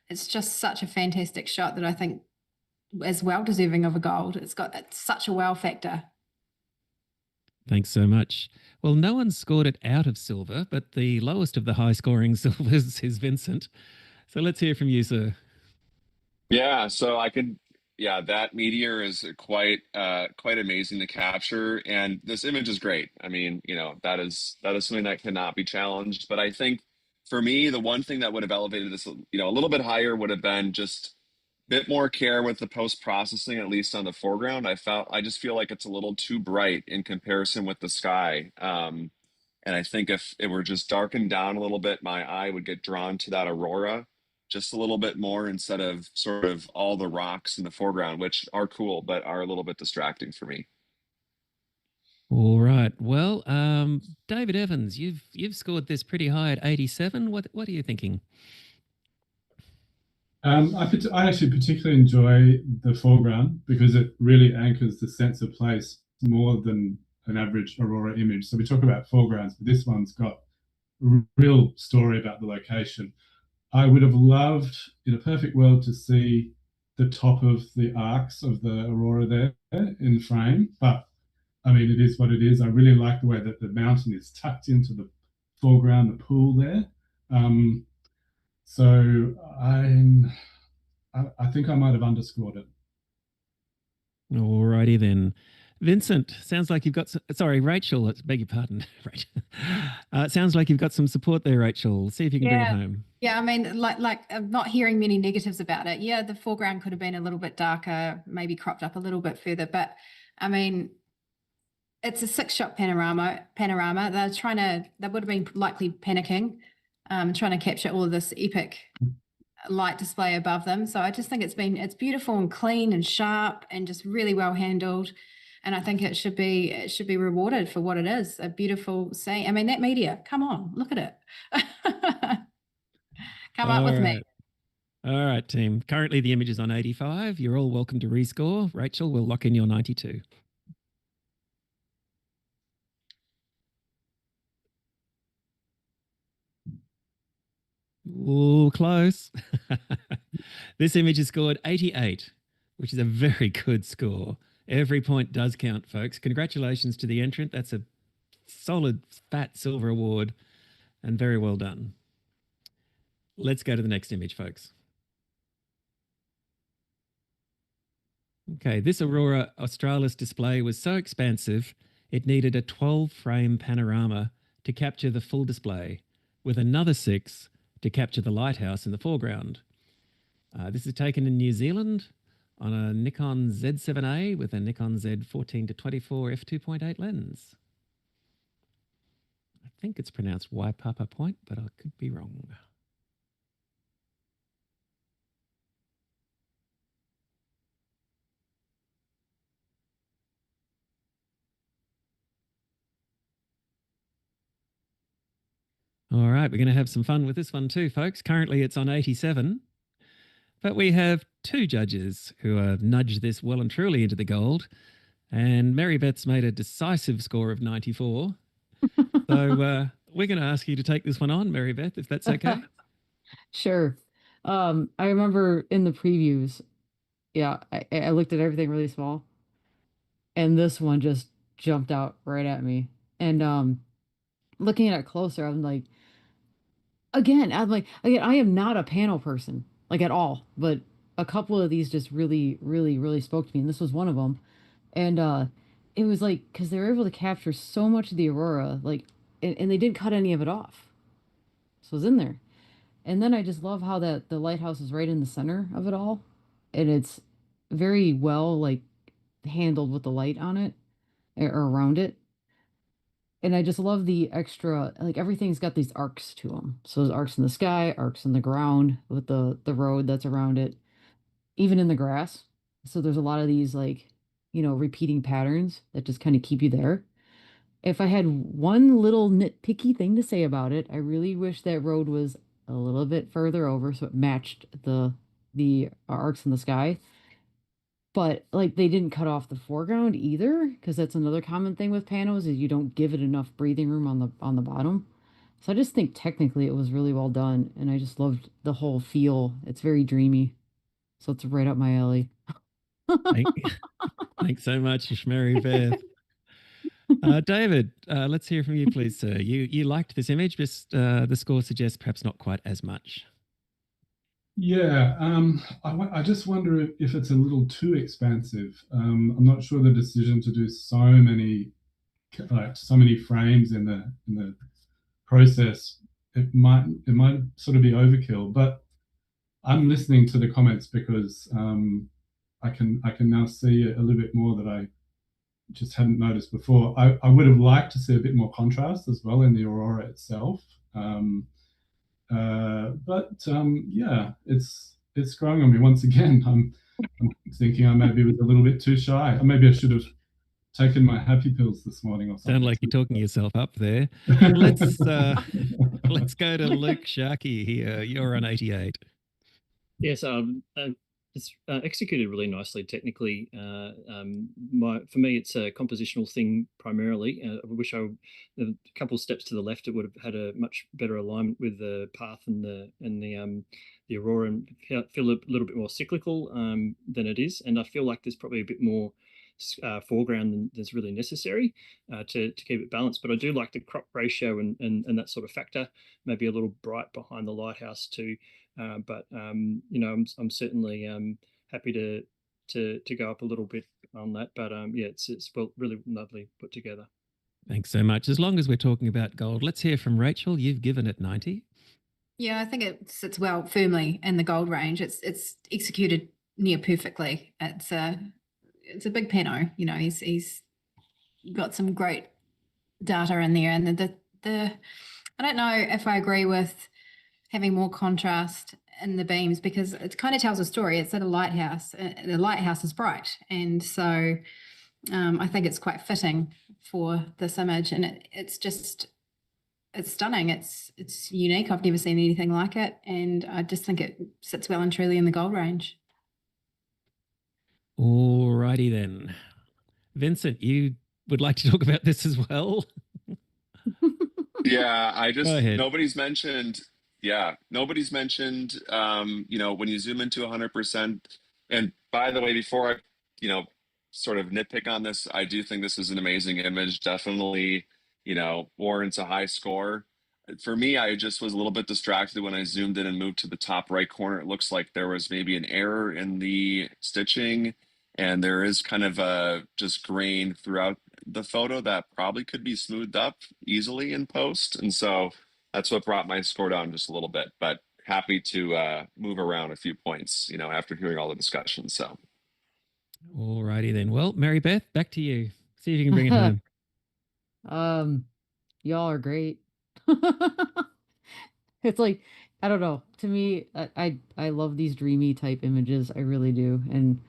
It's just such a fantastic shot that I think is well deserving of a gold. It's such a wow factor. Thanks so much. Well, no one scored it out of silver, but the lowest of the high-scoring silvers is Vincent. So let's hear from you, sir. Yeah, so that meteor is quite amazing to capture, and this image is great. I mean, that is something that cannot be challenged. But I think for me, the one thing that would have elevated this, a little bit higher would have been just a bit more care with the post-processing, at least on the foreground. I just feel like it's a little too bright in comparison with the sky. And I think if it were just darkened down a little bit, my eye would get drawn to that aurora just a little bit more, instead of sort of all the rocks in the foreground, which are cool, but are a little bit distracting for me. All right. Well, David Evans, you've scored this pretty high at 87. What are you thinking? I actually particularly enjoy the foreground because it really anchors the sense of place more than an average aurora image. So we talk about foregrounds, but this one's got a real story about the location. I would have loved, in a perfect world, to see the top of the arcs of the aurora there in the frame, but I mean, it is what it is. I really like the way that the mountain is tucked into the foreground, the pool there. So I think I might have underscored it. Alrighty then. Vincent, sounds like you've got some, sorry, Rachel, beg your pardon. Right. It sounds like you've got some support there, Rachel. See if you can bring it home. Yeah, I mean, like I'm not hearing many negatives about it. Yeah, the foreground could have been a little bit darker, maybe cropped up a little bit further, but I mean, it's a 6-shot panorama. They would have been likely panicking, trying to capture all of this epic light display above them. So I just think it's beautiful and clean and sharp and just really well handled. And I think it should be rewarded for what it is, a beautiful scene. I mean, that media, come on, look at it. Come up with me. All right, team. Currently the image is on 85. You're all welcome to rescore. Rachel, we'll lock in your 92. Oh, close. This image is scored 88, which is a very good score. Every point does count, folks. Congratulations to the entrant. That's a solid, fat silver award, and very well done. Let's go to the next image, folks. Okay, this Aurora Australis display was so expansive, it needed a 12-frame panorama to capture the full display, with another 6 to capture the lighthouse in the foreground. This is taken in New Zealand on a Nikon Z7A with a Nikon Z14-24 f2.8 lens. I think it's pronounced Waipapa Point, but I could be wrong. All right, we're going to have some fun with this one too, folks. Currently it's on 87, but we have 2 judges who have nudged this well and truly into the gold, and Mary Beth's made a decisive score of 94. So we're going to ask you to take this one on, Mary Beth, if that's okay. Sure. I remember in the previews, yeah, I looked at everything really small, and this one just jumped out right at me. And looking at it closer, I'm like, again, I am not a panel person, like at all, but a couple of these just really, really, really spoke to me, and this was one of them. And it was like, because they were able to capture so much of the aurora, like, and they didn't cut any of it off. So it was in there. And then I just love how that the lighthouse is right in the center of it all, and it's very well like handled with the light on it or around it. And I just love the extra, like everything's got these arcs to them. So there's arcs in the sky, arcs in the ground with the road that's around it, even in the grass. So there's a lot of these like, repeating patterns that just kind of keep you there. If I had one little nitpicky thing to say about it, I really wish that road was a little bit further over so it matched the arcs in the sky. But like they didn't cut off the foreground either, because that's another common thing with panos is you don't give it enough breathing room on the bottom. So I just think technically it was really well done, and I just loved the whole feel. It's very dreamy, so it's right up my alley. Thanks so much, Mary Beth. David, let's hear from you, please, sir. You liked this image, just the score suggests perhaps not quite as much. Yeah, I just wonder if it's a little too expansive. I'm not sure the decision to do so many frames in the process, it might sort of be overkill. But I'm listening to the comments because I can now see a little bit more that I just hadn't noticed before. I would have liked to see a bit more contrast as well in the aurora itself. Yeah, it's growing on me once again. I'm thinking I maybe was a little bit too shy. Or maybe I should have taken my happy pills this morning or something. Sound like you're talking yourself up there. Let's go to Luke Sharkey here. You're on 88. Yes, it's executed really nicely technically. For me, it's a compositional thing primarily. I wish a couple of steps to the left, it would have had a much better alignment with the path and the aurora, and feel a little bit more cyclical than it is. And I feel like there's probably a bit more foreground than is really necessary to keep it balanced. But I do like the crop ratio and that sort of factor, maybe a little bright behind the lighthouse too. But I'm certainly happy to go up a little bit on that. But yeah, it's really lovely put together. Thanks so much. As long as we're talking about gold, let's hear from Rachel. You've given it 90. Yeah, I think it sits well firmly in the gold range. It's executed near perfectly. It's a big pano. He's got some great data in there, and the I don't know if I agree with having more contrast in the beams, because it kind of tells a story. It's at a lighthouse. The lighthouse is bright, and so I think it's quite fitting for this image, and it's stunning. It's unique. I've never seen anything like it, and I just think it sits well and truly in the gold range. Alrighty then. Vincent, you would like to talk about this as well? Yeah, Go ahead. nobody's mentioned, when you zoom into 100%, and by the way, before I, sort of nitpick on this, I do think this is an amazing image. Definitely, warrants a high score. For me, I just was a little bit distracted when I zoomed in and moved to the top right corner. It looks like there was maybe an error in the stitching, and there is kind of a just grain throughout the photo that probably could be smoothed up easily in post. And so that's what brought my score down just a little bit, but happy to move around a few points, after hearing all the discussion. So. Alrighty then. Well, Mary Beth, back to you. See if you can bring it home. Y'all are great. It's like, I don't know. To me, I love these dreamy type images. I really do. And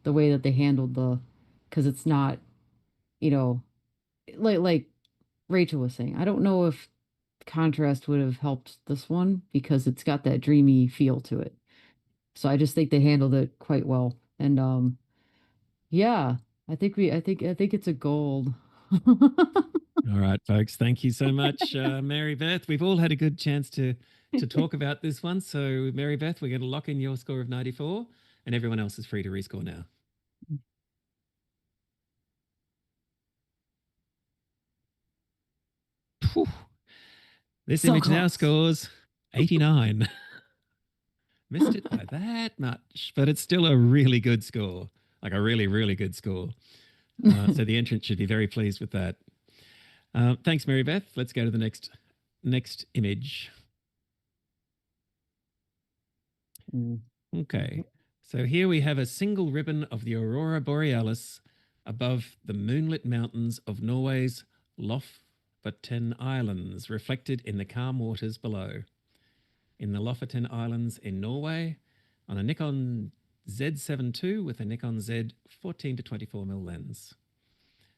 the way that they handled because it's not, like Rachel was saying, I don't know if contrast would have helped this one because it's got that dreamy feel to it. So I just think they handled it quite well. And yeah, I think it's a gold. All right, folks. Thank you so much, Mary Beth. We've all had a good chance to talk about this one. So, Mary Beth, we're going to lock in your score of 94, and everyone else is free to rescore now. Whew. This image now scores 89. Missed it by that much, but it's still a really good score, like a really, really good score. So the entrant should be very pleased with that. Thanks, Mary Beth. Let's go to the next image. Okay, so here we have a single ribbon of the Aurora Borealis above the moonlit mountains of Norway's Lofoten Islands, reflected in the calm waters below. In the Lofoten Islands in Norway, on a Nikon Z7 II with a Nikon Z 14 to 24mm lens.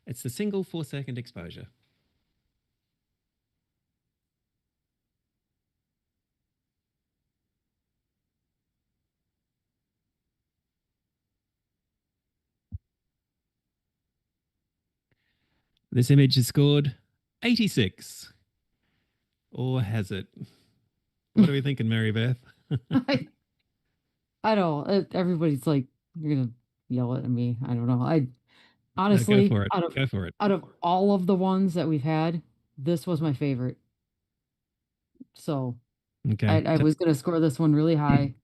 It's the single 4-second exposure. This image has scored 86. Or has it? What are we thinking, Mary Beth? I don't. Everybody's like, you're gonna yell at me. I don't know. I honestly, no, go for it. Out of all of the ones that we've had, this was my favorite. So, okay, I was gonna score this one really high.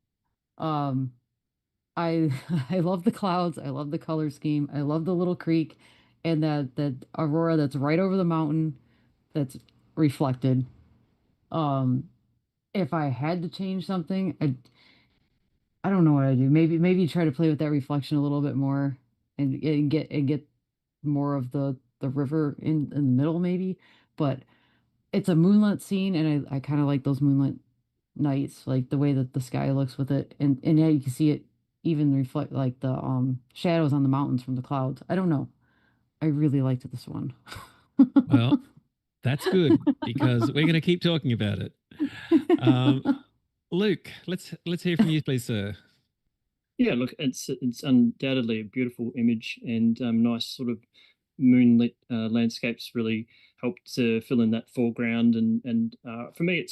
I I love the clouds. I love the color scheme. I love the little creek, and that aurora that's right over the mountain, that's reflected. If I had to change something, I don't know what I do. Maybe try to play with that reflection a little bit more, and get more of the river in the middle, maybe. But it's a moonlit scene, and I kind of like those moonlit nights, like the way that the sky looks with it, and yeah, you can see it even reflect like the shadows on the mountains from the clouds. I don't know. I really liked this one. Well, that's good because we're going to keep talking about it. Luke, let's hear from you, please, sir. Yeah, look, it's undoubtedly a beautiful image, and nice sort of moonlit landscapes really help to fill in that foreground, and for me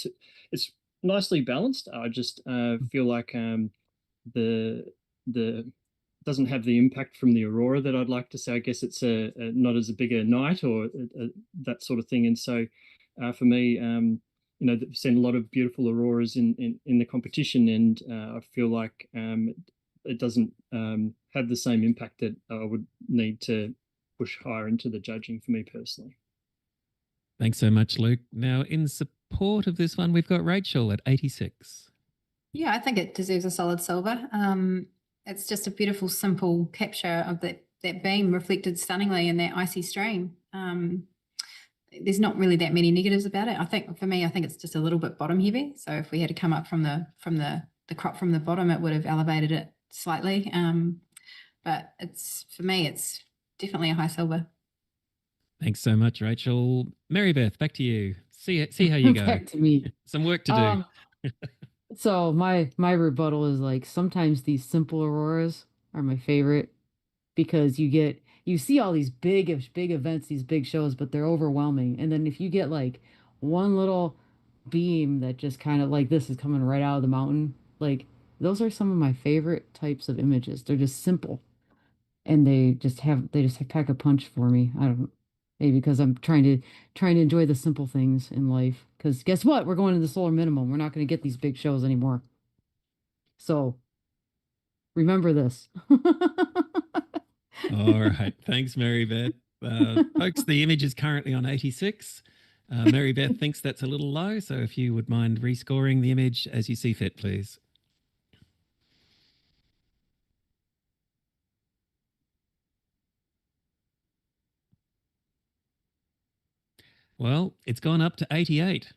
it's nicely balanced. I just feel like the doesn't have the impact from the Aurora that I'd like to say. I guess it's not as a big a night or that sort of thing. And so for me, they've seen a lot of beautiful Auroras in the competition, and I feel like it doesn't have the same impact that I would need to push higher into the judging for me personally. Thanks so much, Luke. Now, in support of this one, we've got Rachel at 86. Yeah, I think it deserves a solid silver. It's just a beautiful, simple capture of that beam reflected stunningly in that icy stream. There's not really that many negatives about it. I think for me, it's just a little bit bottom heavy. So if we had to come up from the crop from the bottom, it would have elevated it slightly. But for me, it's definitely a high silver. Thanks so much, Rachel. Mary Beth, back to you. See how you go. Back to me. Some work to do. So my rebuttal is like, sometimes these simple auroras are my favorite, because you see all these big events, these big shows, but they're overwhelming. And then if you get like one little beam that just kind of like, this is coming right out of the mountain, like those are some of my favorite types of images. They're just simple, and they just pack a punch for me. I don't, maybe because I'm trying to enjoy the simple things in life. Because guess what? We're going to the solar minimum. We're not going to get these big shows anymore. So remember this. All right. Thanks, Mary Beth. Folks, the image is currently on 86. Mary Beth thinks that's a little low. So if you would mind rescoring the image as you see fit, please. Well, it's gone up to 88.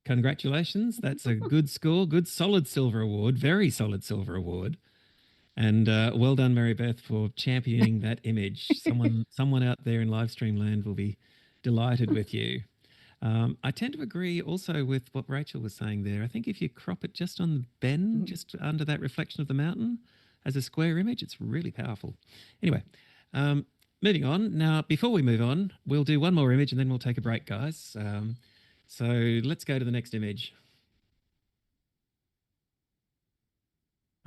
Congratulations. That's a good score. Good solid silver award. Very solid silver award. And well done, Mary Beth, for championing that image. Someone out there in live stream land will be delighted with you. I tend to agree also with what Rachel was saying there. I think if you crop it just on the bend, just under that reflection of the mountain as a square image, it's really powerful. Anyway, moving on. Now, before we move on, we'll do one more image and then we'll take a break, guys. So let's go to the next image.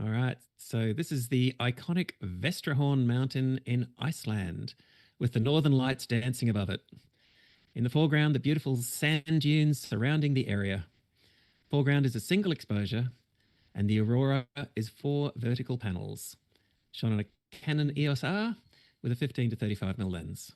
All right, so this is the iconic Vestrahorn Mountain in Iceland, with the northern lights dancing above it. In the foreground, the beautiful sand dunes surrounding the area. Foreground is a single exposure, and the Aurora is 4 vertical panels, shot on a Canon EOS R with a 15 to 35mm lens.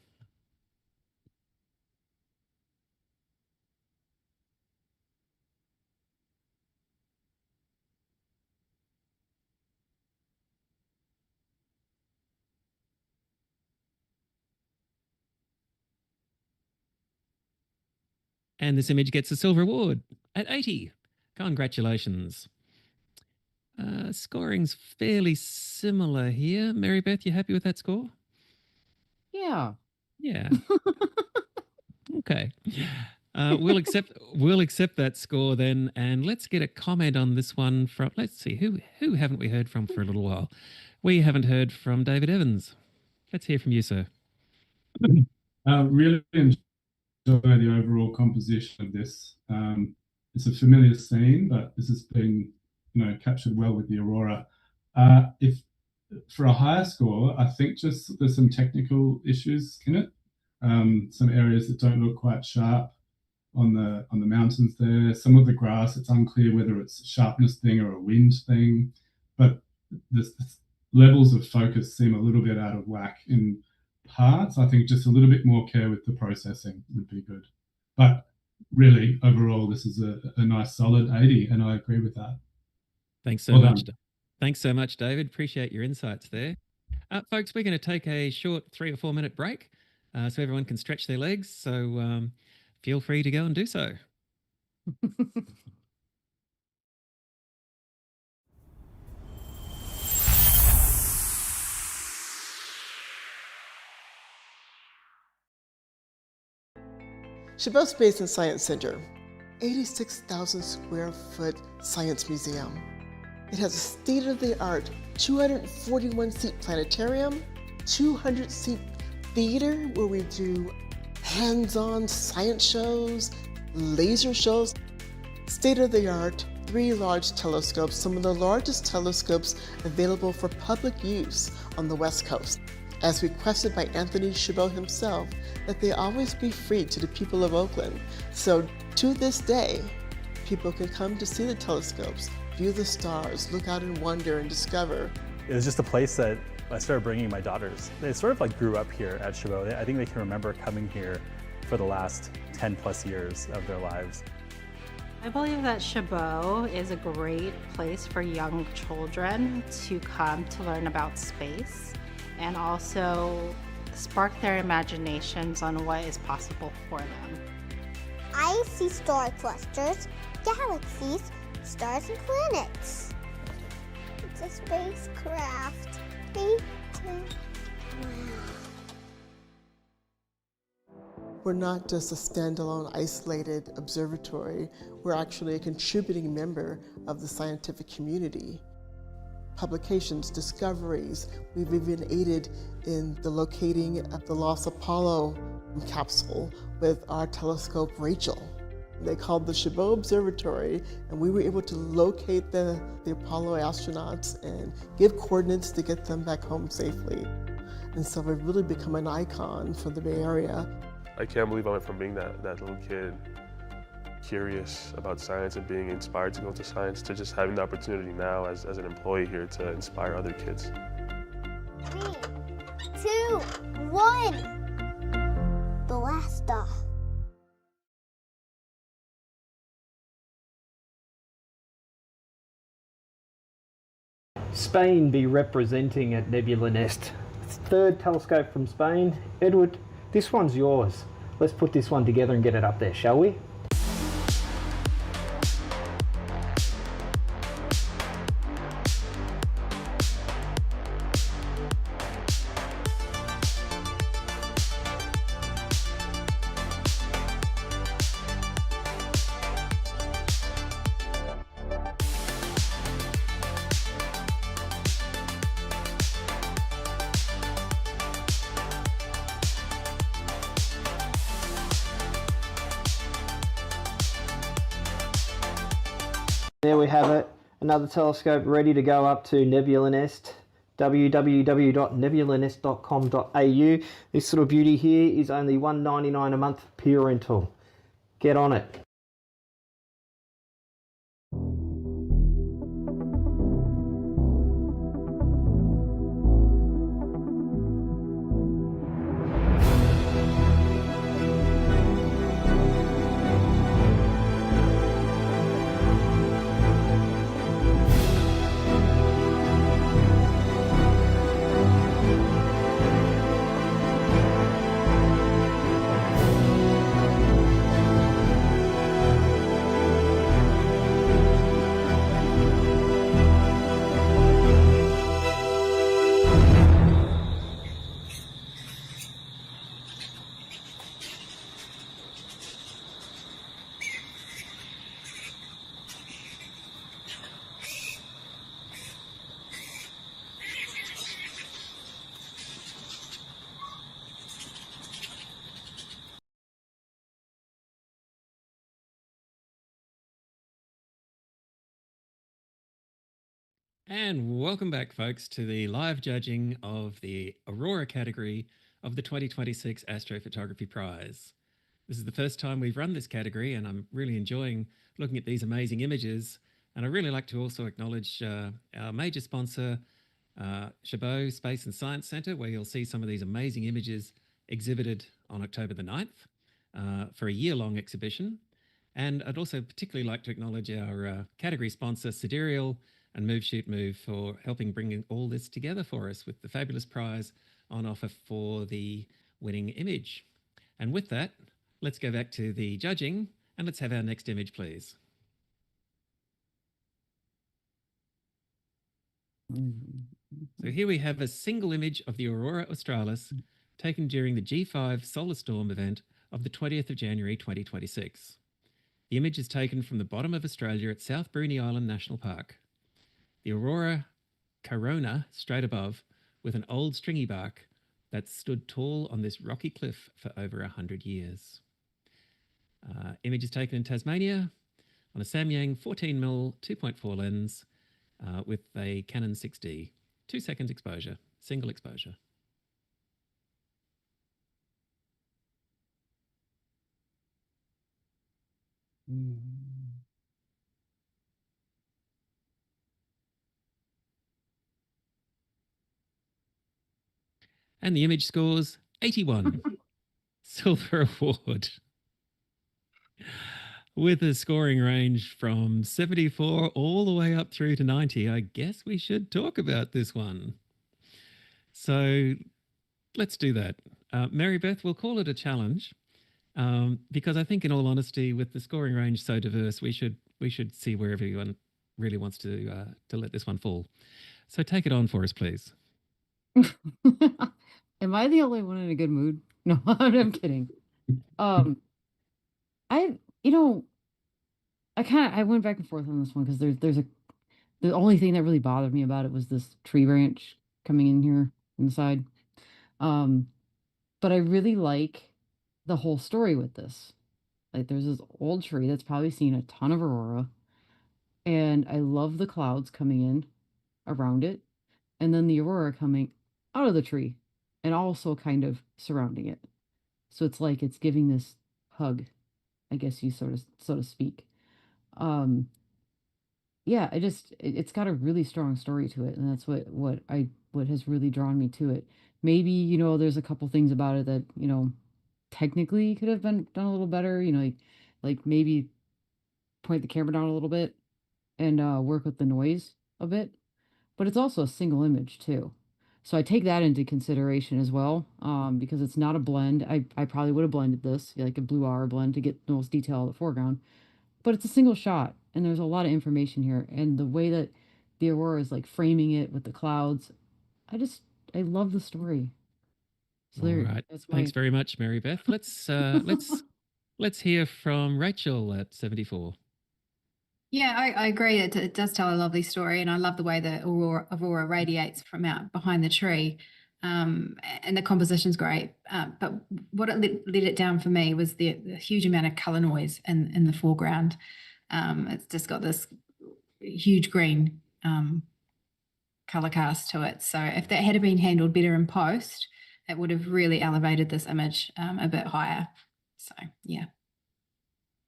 And this image gets a silver award at 80. Congratulations. Scoring's fairly similar here. Mary Beth, you happy with that score? Yeah. Yeah. Okay. We'll accept that score then, and let's get a comment on this one from, let's see, who haven't we heard from for a little while? We haven't heard from David Evans. Let's hear from you, sir. Really enjoy the overall composition of this. It's a familiar scene, but this has been, captured well with the Aurora. If for a higher score, I think just there's some technical issues in it. Some areas that don't look quite sharp on the mountains there. Some of the grass, it's unclear whether it's a sharpness thing or a wind thing, but the levels of focus seem a little bit out of whack in parts. I think just a little bit more care with the processing would be good. But really, overall, this is a nice solid 80, and I agree with that. Thanks so much. Thanks so much, David. Appreciate your insights there. Folks, we're going to take a short 3 or 4 minute break so everyone can stretch their legs. So feel free to go and do so. Chabot Space and Science Center, 86,000 square foot science museum. It has a state-of-the-art 241-seat planetarium, 200-seat theater where we do hands-on science shows, laser shows, state-of-the-art 3 large telescopes, some of the largest telescopes available for public use on the West Coast, as requested by Anthony Chabot himself, that they always be free to the people of Oakland. So to this day, people can come to see the telescopes, view the stars, look out and wonder and discover. It was just a place that I started bringing my daughters. They sort of like grew up here at Chabot. I think they can remember coming here for the last 10 plus years of their lives. I believe that Chabot is a great place for young children to come to learn about space and also spark their imaginations on what is possible for them. I see star clusters, galaxies, stars, and planets. It's a spacecraft. Me too. We're not just a standalone, isolated observatory. We're actually a contributing member of the scientific community. Publications, discoveries. We've even aided in the locating of the Lost Apollo capsule with our telescope Rachel. They called the Chabot Observatory, and we were able to locate the Apollo astronauts and give coordinates to get them back home safely. And so we've really become an icon for the Bay Area. I can't believe I went from being that little kid curious about science and being inspired to go into science to just having the opportunity now as an employee here to inspire other kids. 3, 2, 1. Blast off. Spain be representing at Nebula Nest. Third telescope from Spain. Edward, this one's yours. Let's put this one together and get it up there, shall we? There we have it, another telescope ready to go up to Nebula Nest, www.nebulanest.com.au. This little beauty here is only $1.99 a month pure rental. Get on it. And welcome back, folks, to the live judging of the Aurora category of the 2026 Astrophotography Prize. This is the first time we've run this category, and I'm really enjoying looking at these amazing images. And I'd really like to also acknowledge our major sponsor, Chabot Space and Science Centre, where you'll see some of these amazing images exhibited on October the 9th for a year-long exhibition. And I'd also particularly like to acknowledge our category sponsor, Sidereal, and Move Shoot Move for helping bring all this together for us with the fabulous prize on offer for the winning image. And with that, let's go back to the judging and let's have our next image, please. So here we have a single image of the Aurora Australis taken during the G5 solar storm event of the 20th of January 2026. The image is taken from the bottom of Australia at South Bruny Island National Park. The Aurora corona straight above with an old stringy bark that stood tall on this rocky cliff for over 100 years. Image is taken in Tasmania on a Samyang 14mm 2.4 lens with a Canon 6D. 2 seconds exposure, single exposure. And the image scores 81. Silver award. With a scoring range from 74 all the way up through to 90, I guess we should talk about this one. So let's do that. Mary Beth, we'll call it a challenge because I think, in all honesty, with the scoring range so diverse, we should see where everyone really wants to let this one fall. So take it on for us, please. Am I the only one in a good mood? No, I'm kidding. I I went back and forth on this one because the only thing that really bothered me about it was this tree branch coming in here inside. But I really like the whole story with this. Like, there's this old tree that's probably seen a ton of aurora, and I love the clouds coming in around it, and then the aurora coming out of the tree and also kind of surrounding it. So it's like it's giving this hug, I guess you sort of so to speak. Um, yeah, it's got a really strong story to it, and that's what has really drawn me to it. Maybe, there's a couple things about it that, technically could have been done a little better, like maybe point the camera down a little bit and work with the noise a bit. But it's also a single image too. So I take that into consideration as well, because it's not a blend. I probably would have blended this, like a blue hour blend, to get the most detail of the foreground. But it's a single shot, and there's a lot of information here. And the way that the aurora is like framing it with the clouds, I love the story. So All right. Thanks very much, Mary Beth. Let's hear from Rachel at 74. Yeah, I agree. It does tell a lovely story, and I love the way the aurora radiates from out behind the tree, and the composition's great. But what it let it down for me was the huge amount of color noise in the foreground. It's just got this huge green color cast to it. So if that had been handled better in post, it would have really elevated this image a bit higher. So yeah.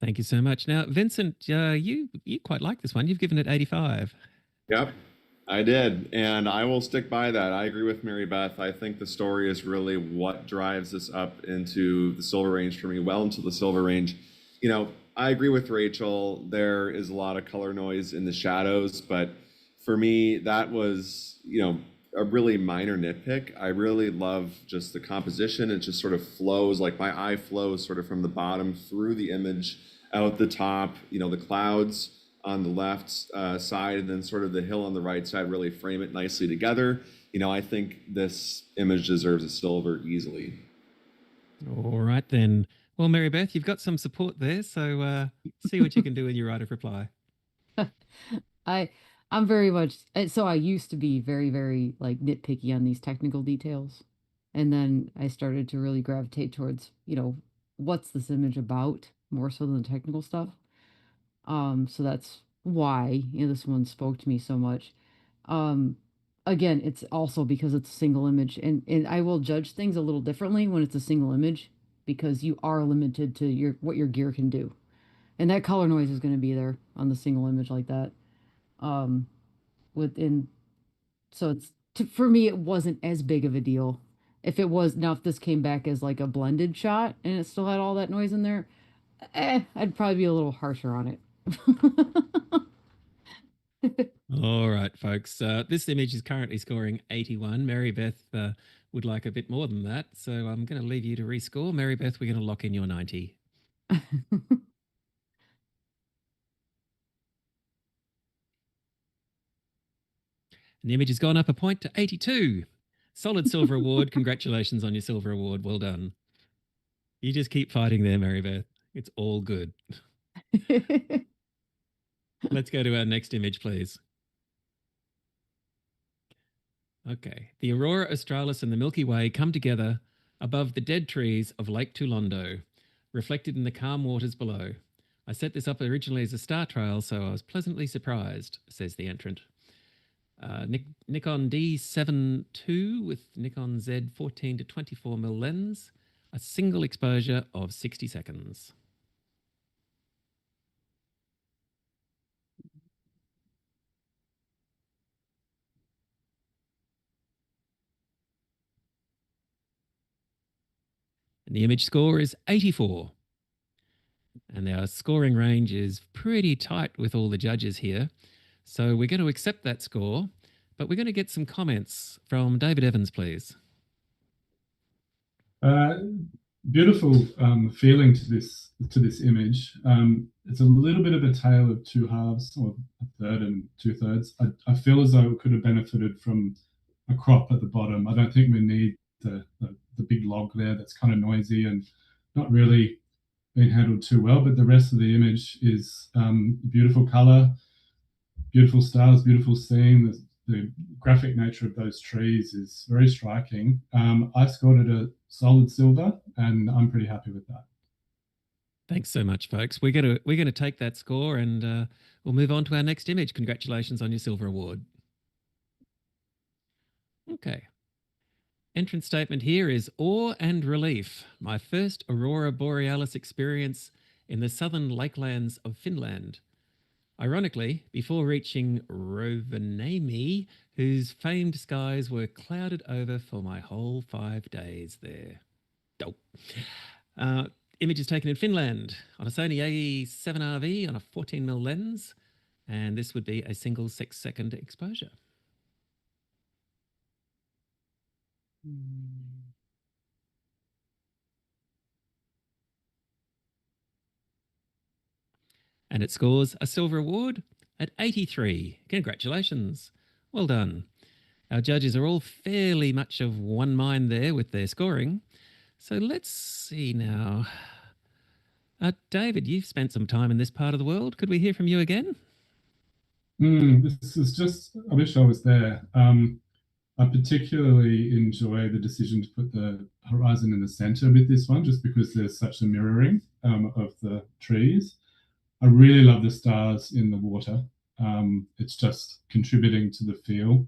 Thank you so much. Now, Vincent, you quite like this one. You've given it 85. Yep, I did. And I will stick by that. I agree with Mary Beth. I think the story is really what drives this up into the silver range for me, well into the silver range. I agree with Rachel. There is a lot of color noise in the shadows, but for me, that was, a really minor nitpick. I really love just the composition. It just sort of flows, like my eye flows sort of from the bottom through the image out the top, the clouds on the left side, and then sort of the hill on the right side really frame it nicely together. I think this image deserves a silver easily. All right, then. Well, Mary Beth, you've got some support there, so see what you can do in your right of reply. I'm very much so. I used to be very, very like nitpicky on these technical details, and then I started to really gravitate towards, what's this image about more so than the technical stuff. So that's why, this one spoke to me so much. Again, it's also because it's a single image, and I will judge things a little differently when it's a single image because you are limited to what your gear can do, and that color noise is going to be there on the single image like that. So for me, it wasn't as big of a deal. If this came back as like a blended shot and it still had all that noise in there, I'd probably be a little harsher on it. All right, folks. This image is currently scoring 81. Mary Beth would like a bit more than that, so I'm going to leave you to rescore. Mary Beth, we're going to lock in your 90. And the image has gone up a point to 82. Solid silver award. Congratulations on your silver award. Well done. You just keep fighting there, Mary Beth. It's all good. Let's go to our next image, please. Okay. The Aurora Australis and the Milky Way come together above the dead trees of Lake Tulondo, reflected in the calm waters below. I set this up originally as a star trial, so I was pleasantly surprised, says the entrant. Nikon D7 II with Nikon Z 14 to 24mm lens, a single exposure of 60 seconds. And the image score is 84. And our scoring range is pretty tight with all the judges here. So we're going to accept that score, but we're going to get some comments from David Evans, please. Beautiful feeling to this image. It's a little bit of a tale of two halves, or a third and two thirds. I feel as though it could have benefited from a crop at the bottom. I don't think we need the big log there that's kind of noisy and not really being handled too well. But the rest of the image is beautiful color, beautiful stars, beautiful scene. The graphic nature of those trees is very striking. I scored it a solid silver, and I'm pretty happy with that. Thanks so much, folks. We're going to take that score, and we'll move on to our next image. Congratulations on your silver award. Okay. Entrance statement here is awe and relief. My first Aurora Borealis experience in the southern lakelands of Finland. Ironically, before reaching Rovaniemi, whose famed skies were clouded over for my whole 5 days there. Dope. Image is taken in Finland on a Sony A7RV on a 14mm lens, and this would be a single 6-second exposure. And it scores a silver award at 83. Congratulations. Well done. Our judges are all fairly much of one mind there with their scoring. So let's see now. David, you've spent some time in this part of the world. Could we hear from you again? This is just, I wish I was there. I particularly enjoy the decision to put the horizon in the center with this one, just because there's such a mirroring of the trees. I really love the stars in the water. It's just contributing to the feel.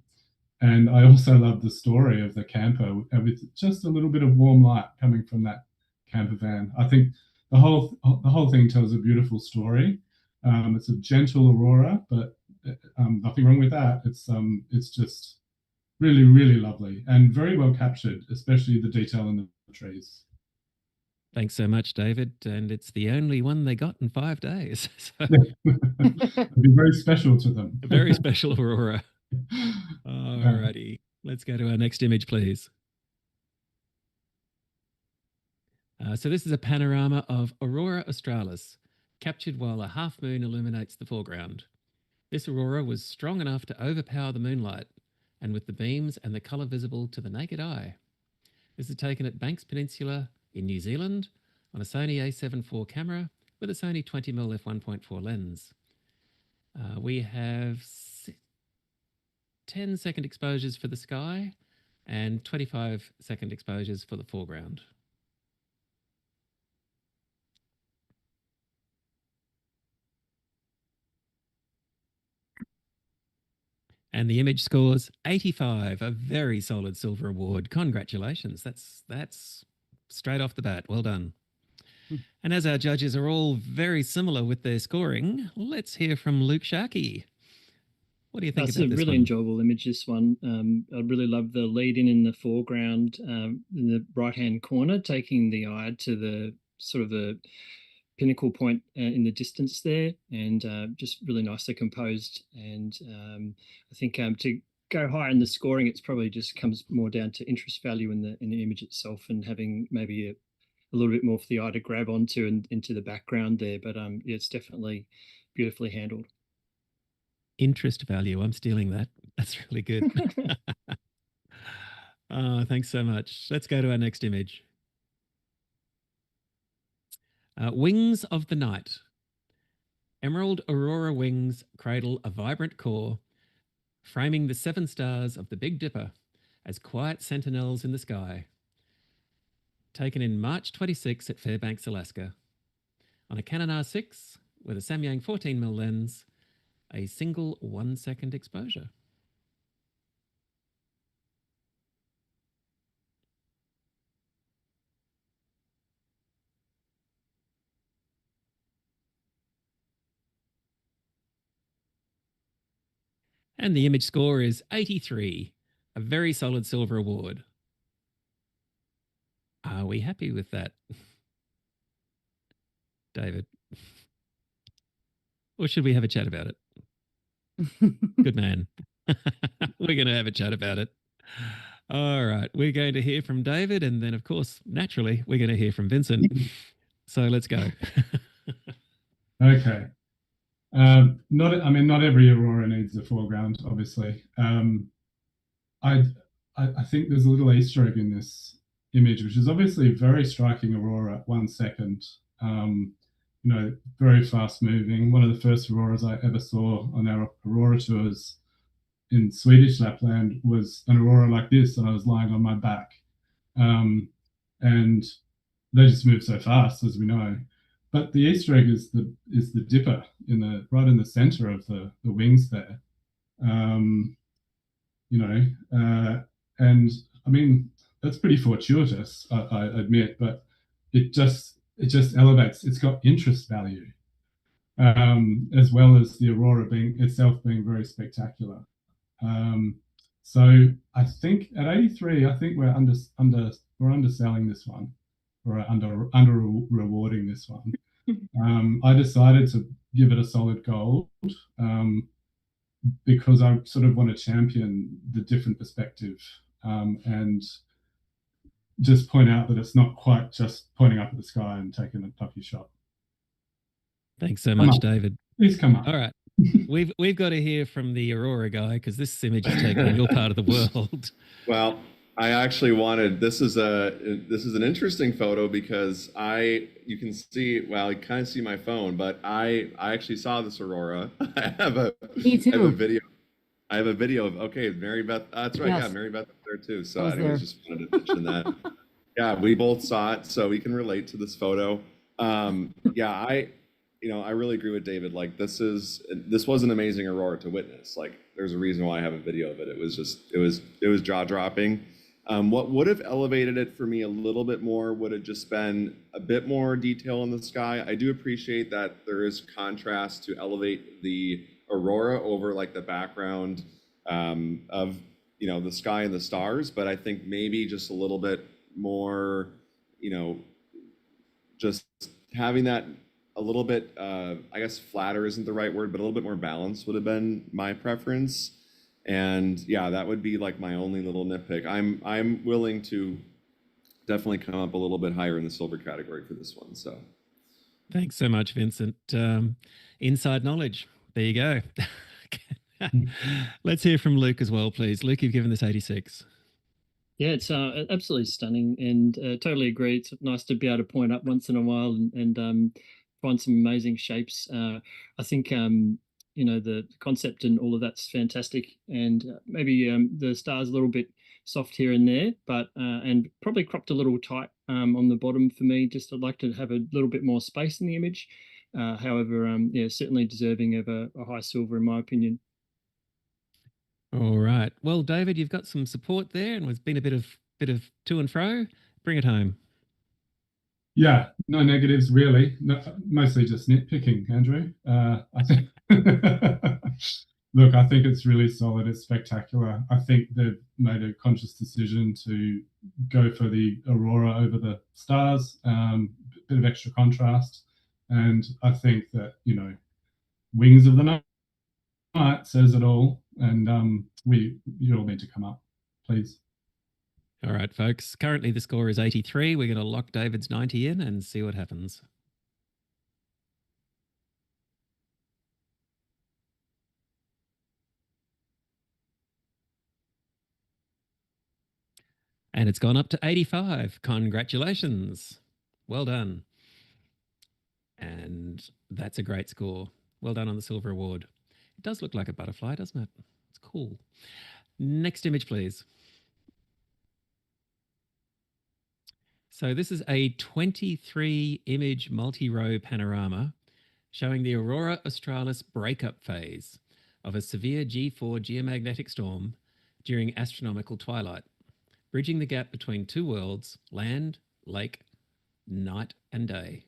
And I also love the story of the camper with just a little bit of warm light coming from that camper van. I think the whole thing tells a beautiful story. It's a gentle aurora, but nothing wrong with that. It's just really, really lovely and very well captured, especially the detail in the trees. Thanks so much, David. And it's the only one they got in 5 days. So it'd be very special to them. A very special aurora. Alrighty. Let's go to our next image, please. So this is a panorama of Aurora Australis, captured while a half moon illuminates the foreground. This aurora was strong enough to overpower the moonlight, and with the beams and the colour visible to the naked eye. This is taken at Banks Peninsula in New Zealand on a Sony A7 IV camera with a Sony 20mm f1.4 lens. We have 10-second exposures for the sky and 25-second exposures for the foreground. And the image scores 85, a very solid silver award. Congratulations. That's straight off the bat. Well done. And as our judges are all very similar with their scoring, let's hear from Luke Sharkey. What do you think about this one? It's a really enjoyable image, this one. I really love the lead-in in the foreground, in the right-hand corner, taking the eye to the sort of the pinnacle point in the distance there, and just really nicely composed. And I think to go higher in the scoring, it's probably just comes more down to interest value in the image itself, and having maybe a little bit more for the eye to grab onto and into the background there. But yeah, it's definitely beautifully handled. Interest value. I'm stealing that. That's really good. Thanks so much. Let's go to our next image. Wings of the night. Emerald aurora wings cradle a vibrant core, framing the 7 stars of the Big Dipper as quiet sentinels in the sky. Taken in March 26 at Fairbanks, Alaska. On a Canon R6 with a Samyang 14mm lens, a single 1 second exposure. And the image score is 83, a very solid silver award. Are we happy with that, David? Or should we have a chat about it? Good man. We're going to have a chat about it. All right. We're going to hear from David. And then, of course, naturally, we're going to hear from Vincent. So let's go. Okay. Not every aurora needs a foreground, obviously. I think there's a little Easter egg in this image, which is obviously a very striking aurora at 1 second. Very fast moving. One of the first auroras I ever saw on our aurora tours in Swedish Lapland was an aurora like this, and I was lying on my back. And they just move so fast, as we know. But the Easter egg is the dipper right in the center of the wings there. And I mean, that's pretty fortuitous, I admit, but it just elevates. It's got interest value, as well as the aurora being very spectacular. So I think at 83, I think we're underselling this one, or under rewarding this one. I decided to give it a solid gold, because I sort of want to champion the different perspective, and just point out that it's not quite just pointing up at the sky and taking a puffy shot. Thanks so much, David. Please come up. All right. We've got to hear from the Aurora guy, because this image is taken in your part of the world. Well, I actually wanted, this is an interesting photo because you can see, well, you kind of see my phone, but I actually saw this Aurora. Me too. I have a video of, okay, Mary Beth, that's right. Yes. Yeah, Mary Beth was there too. So I was anyways, just wanted to mention that. Yeah, we both saw it, so we can relate to this photo. I really agree with David. Like, this was an amazing Aurora to witness. Like, there's a reason why I have a video of it. It was jaw dropping. What would have elevated it for me a little bit more would have just been a bit more detail in the sky. I do appreciate that there is contrast to elevate the Aurora over like the background of the sky and the stars, but I think maybe just a little bit more, just having that a little bit, I guess flatter isn't the right word, but a little bit more balance would have been my preference. And yeah, that would be like my only little nitpick. I'm willing to definitely come up a little bit higher in the silver category for this one. So Thanks so much, Vincent. Inside knowledge. There you go. Let's hear from Luke as well, please. Luke, you've given this 86. Yeah, it's absolutely stunning, and totally agree. It's nice to be able to point up once in a while and find some amazing shapes. I think the concept and all of that's fantastic, and maybe the stars a little bit soft here and there, but and probably cropped a little tight on the bottom for me. Just I'd like to have a little bit more space in the image. However, certainly deserving of a high silver in my opinion. All right. Well, David, you've got some support there, and there's been a bit of to and fro. Bring it home. Yeah, no negatives really. No, mostly just nitpicking, Andrew. I think. Look, I think it's really solid. It's spectacular. I think they've made a conscious decision to go for the Aurora over the stars. Bit of extra contrast, and I think that Wings of the Night says it all. And you all need to come up, please. All right, folks. Currently, the score is 83. We're going to lock David's 90 in and see what happens. And it's gone up to 85. Congratulations. Well done. And that's a great score. Well done on the silver award. It does look like a butterfly, doesn't it? It's cool. Next image, please. So this is a 23 image multi-row panorama showing the Aurora Australis breakup phase of a severe G4 geomagnetic storm during astronomical twilight, bridging the gap between two worlds, land, lake, night and day.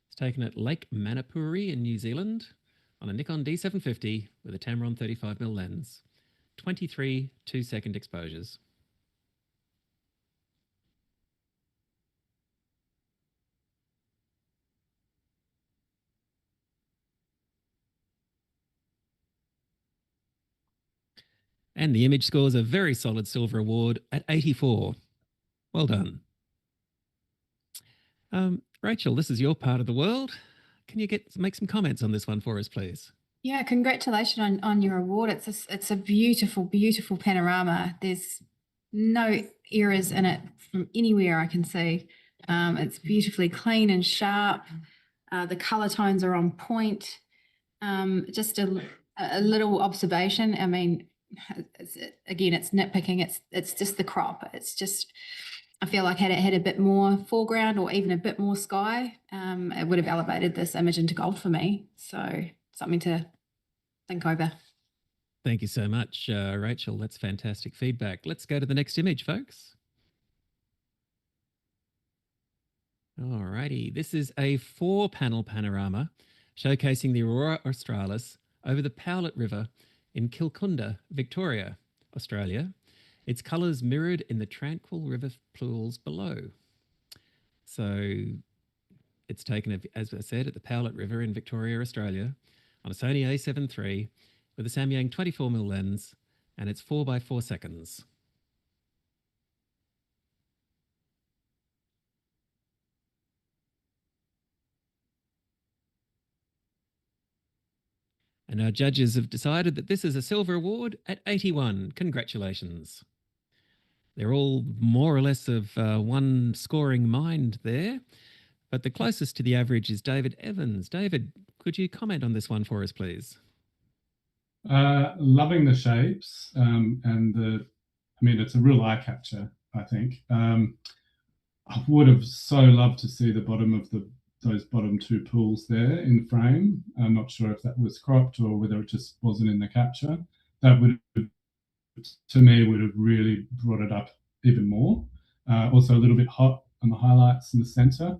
It's taken at Lake Manapuri in New Zealand on a Nikon D750 with a Tamron 35mm lens. 23 2-second exposures. And the image scores a very solid silver award at 84. Well done. Rachel, this is your part of the world. Can you make some comments on this one for us, please? Yeah, congratulations on your award. It's a beautiful, beautiful panorama. There's no errors in it from anywhere I can see. It's beautifully clean and sharp. The color tones are on point. Just a little observation. I mean, again, it's nitpicking. It's just the crop. It's just, I feel like had it had a bit more foreground or even a bit more sky, it would have elevated this image into gold for me. So something to think over. Thank you so much, Rachel. That's fantastic feedback. Let's go to the next image, folks. Alrighty, this is a 4-panel panorama showcasing the Aurora Australis over the Powlett River in Kilcunda, Victoria, Australia. Its colours mirrored in the tranquil river pools below. So it's taken, as I said, at the Powlett River in Victoria, Australia, on a Sony A7 III with a Samyang 24mm lens, and it's 4x4 seconds. And our judges have decided that this is a silver award at 81. Congratulations. They're all more or less of one scoring mind there, but the closest to the average is David Evans. David, could you comment on this one for us, please? Loving the shapes and I mean, it's a real eye catcher, I think. I would have so loved to see the bottom of those bottom two pools there in the frame. I'm not sure if that was cropped or whether it just wasn't in the capture. That would have, to me, would have really brought it up even more. Also a little bit hot on the highlights in the center.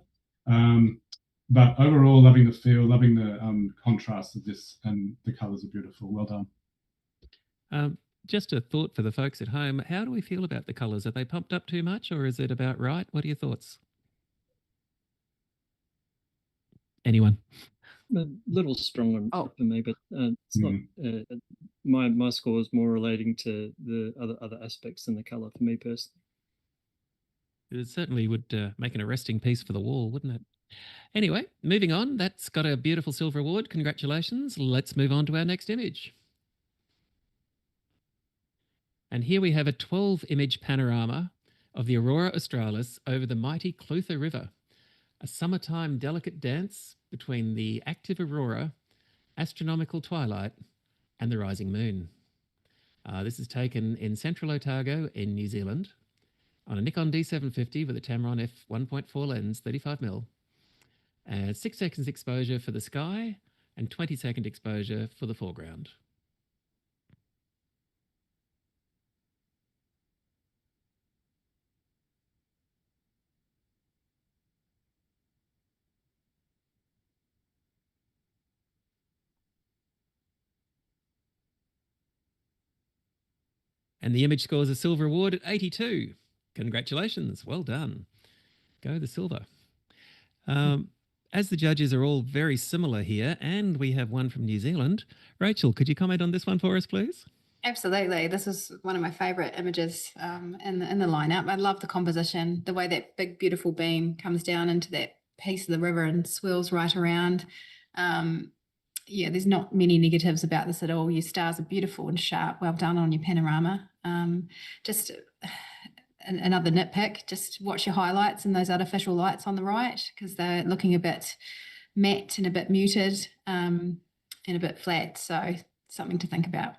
But overall, loving the feel, loving the contrast of this, and the colors are beautiful. Well done. Just a thought for the folks at home. How do we feel about the colours? Are they pumped up too much, or is it about right? What are your thoughts? Anyone? A little stronger for me, but it's not. My score is more relating to the other aspects than the colour for me personally. It certainly would make an arresting piece for the wall, wouldn't it? Anyway, moving on. That's got a beautiful silver award. Congratulations. Let's move on to our next image. And here we have a 12-image panorama of the Aurora Australis over the mighty Clutha River, a summertime delicate dance between the active aurora, astronomical twilight, and the rising moon. This is taken in central Otago in New Zealand on a Nikon D750 with a Tamron f1.4 lens, 35mm, and 6 seconds exposure for the sky and 20-second exposure for the foreground. And the image scores a silver award at 82. Congratulations. Well done. Go the silver. As the judges are all very similar here, and we have one from New Zealand, Rachel, could you comment on this one for us, please? Absolutely. This is one of my favourite images in the lineup. I love the composition, the way that big, beautiful beam comes down into that piece of the river and swirls right around. Yeah, there's not many negatives about this at all. Your stars are beautiful and sharp. Well done on your panorama. Just another nitpick, just watch your highlights and those artificial lights on the right, because they're looking a bit matte and a bit muted and a bit flat. So something to think about.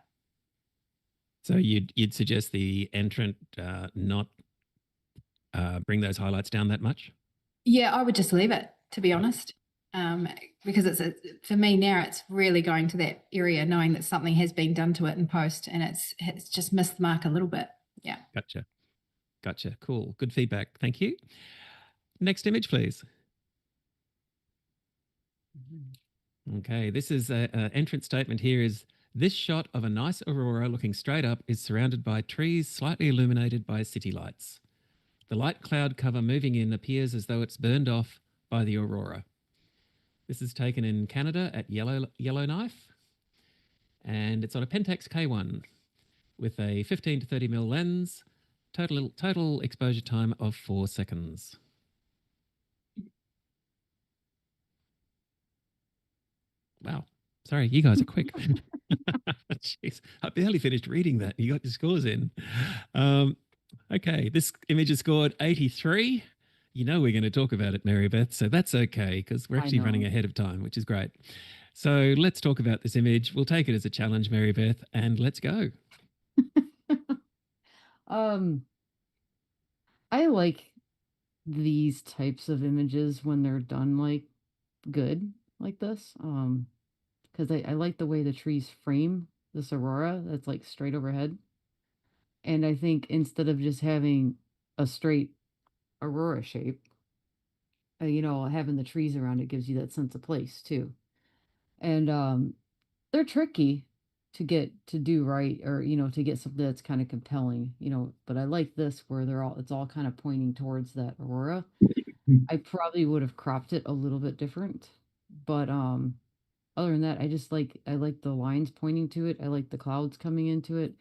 So you'd suggest the entrant not bring those highlights down that much? Yeah, I would just leave it, to be honest. because for me now, it's really going to that area, knowing that something has been done to it in post, and it's just missed the mark a little bit. Yeah. Gotcha. Cool. Good feedback. Thank you. Next image, please. Okay, this is an entrance statement here is, this shot of a nice aurora looking straight up is surrounded by trees slightly illuminated by city lights. The light cloud cover moving in appears as though it's burned off by the aurora. This is taken in Canada at Yellowknife, and it's on a Pentax K1 with a 15 to 30mm lens, total exposure time of 4 seconds. Wow. Sorry, you guys are quick. Jeez, I barely finished reading that. You got your scores in. Okay, this image is scored 83. You know we're going to talk about it, Mary Beth, so that's okay because we're actually running ahead of time, which is great. So let's talk about this image. We'll take it as a challenge, Mary Beth, and let's go. I like these types of images when they're done like good like this. Because I like the way the trees frame this aurora that's like straight overhead. And I think instead of just having a straight aurora shape, having the trees around it gives you that sense of place too. And they're tricky to do right, or to get something that's kind of compelling, but I like this where it's all kind of pointing towards that aurora. I probably would have cropped it a little bit different, but other than that, I like the lines pointing to it. I like the clouds coming into it.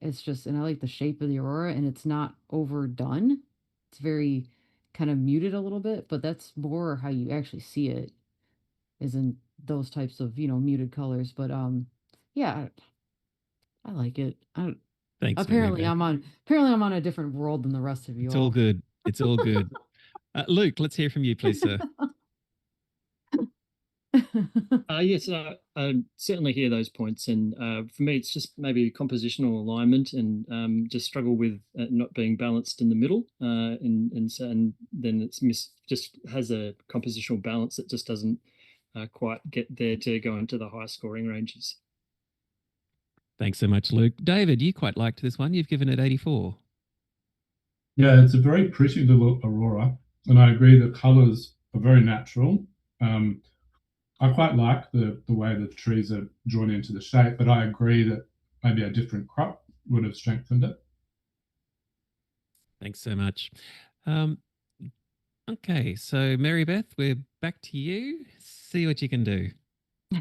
And I like the shape of the aurora, and it's not overdone. It's very kind of muted a little bit, but that's more how you actually see it, is in those types of, muted colors. But yeah, I like it. Thanks, apparently Mary Beth. I'm on a different world than the rest of you. It's all good. It's all good. Luke, let's hear from you, please, sir. Yes, I certainly hear those points, and for me, it's just maybe compositional alignment, and just struggle with not being balanced in the middle, and then just has a compositional balance that just doesn't quite get there to go into the high scoring ranges. Thanks so much, Luke. David, you quite liked this one. You've given it 84. Yeah, it's a very pretty little aurora, and I agree the colours are very natural. I quite like the way the trees are drawn into the shape, but I agree that maybe a different crop would have strengthened it. Thanks so much. Okay, so Mary Beth, we're back to you. See what you can do.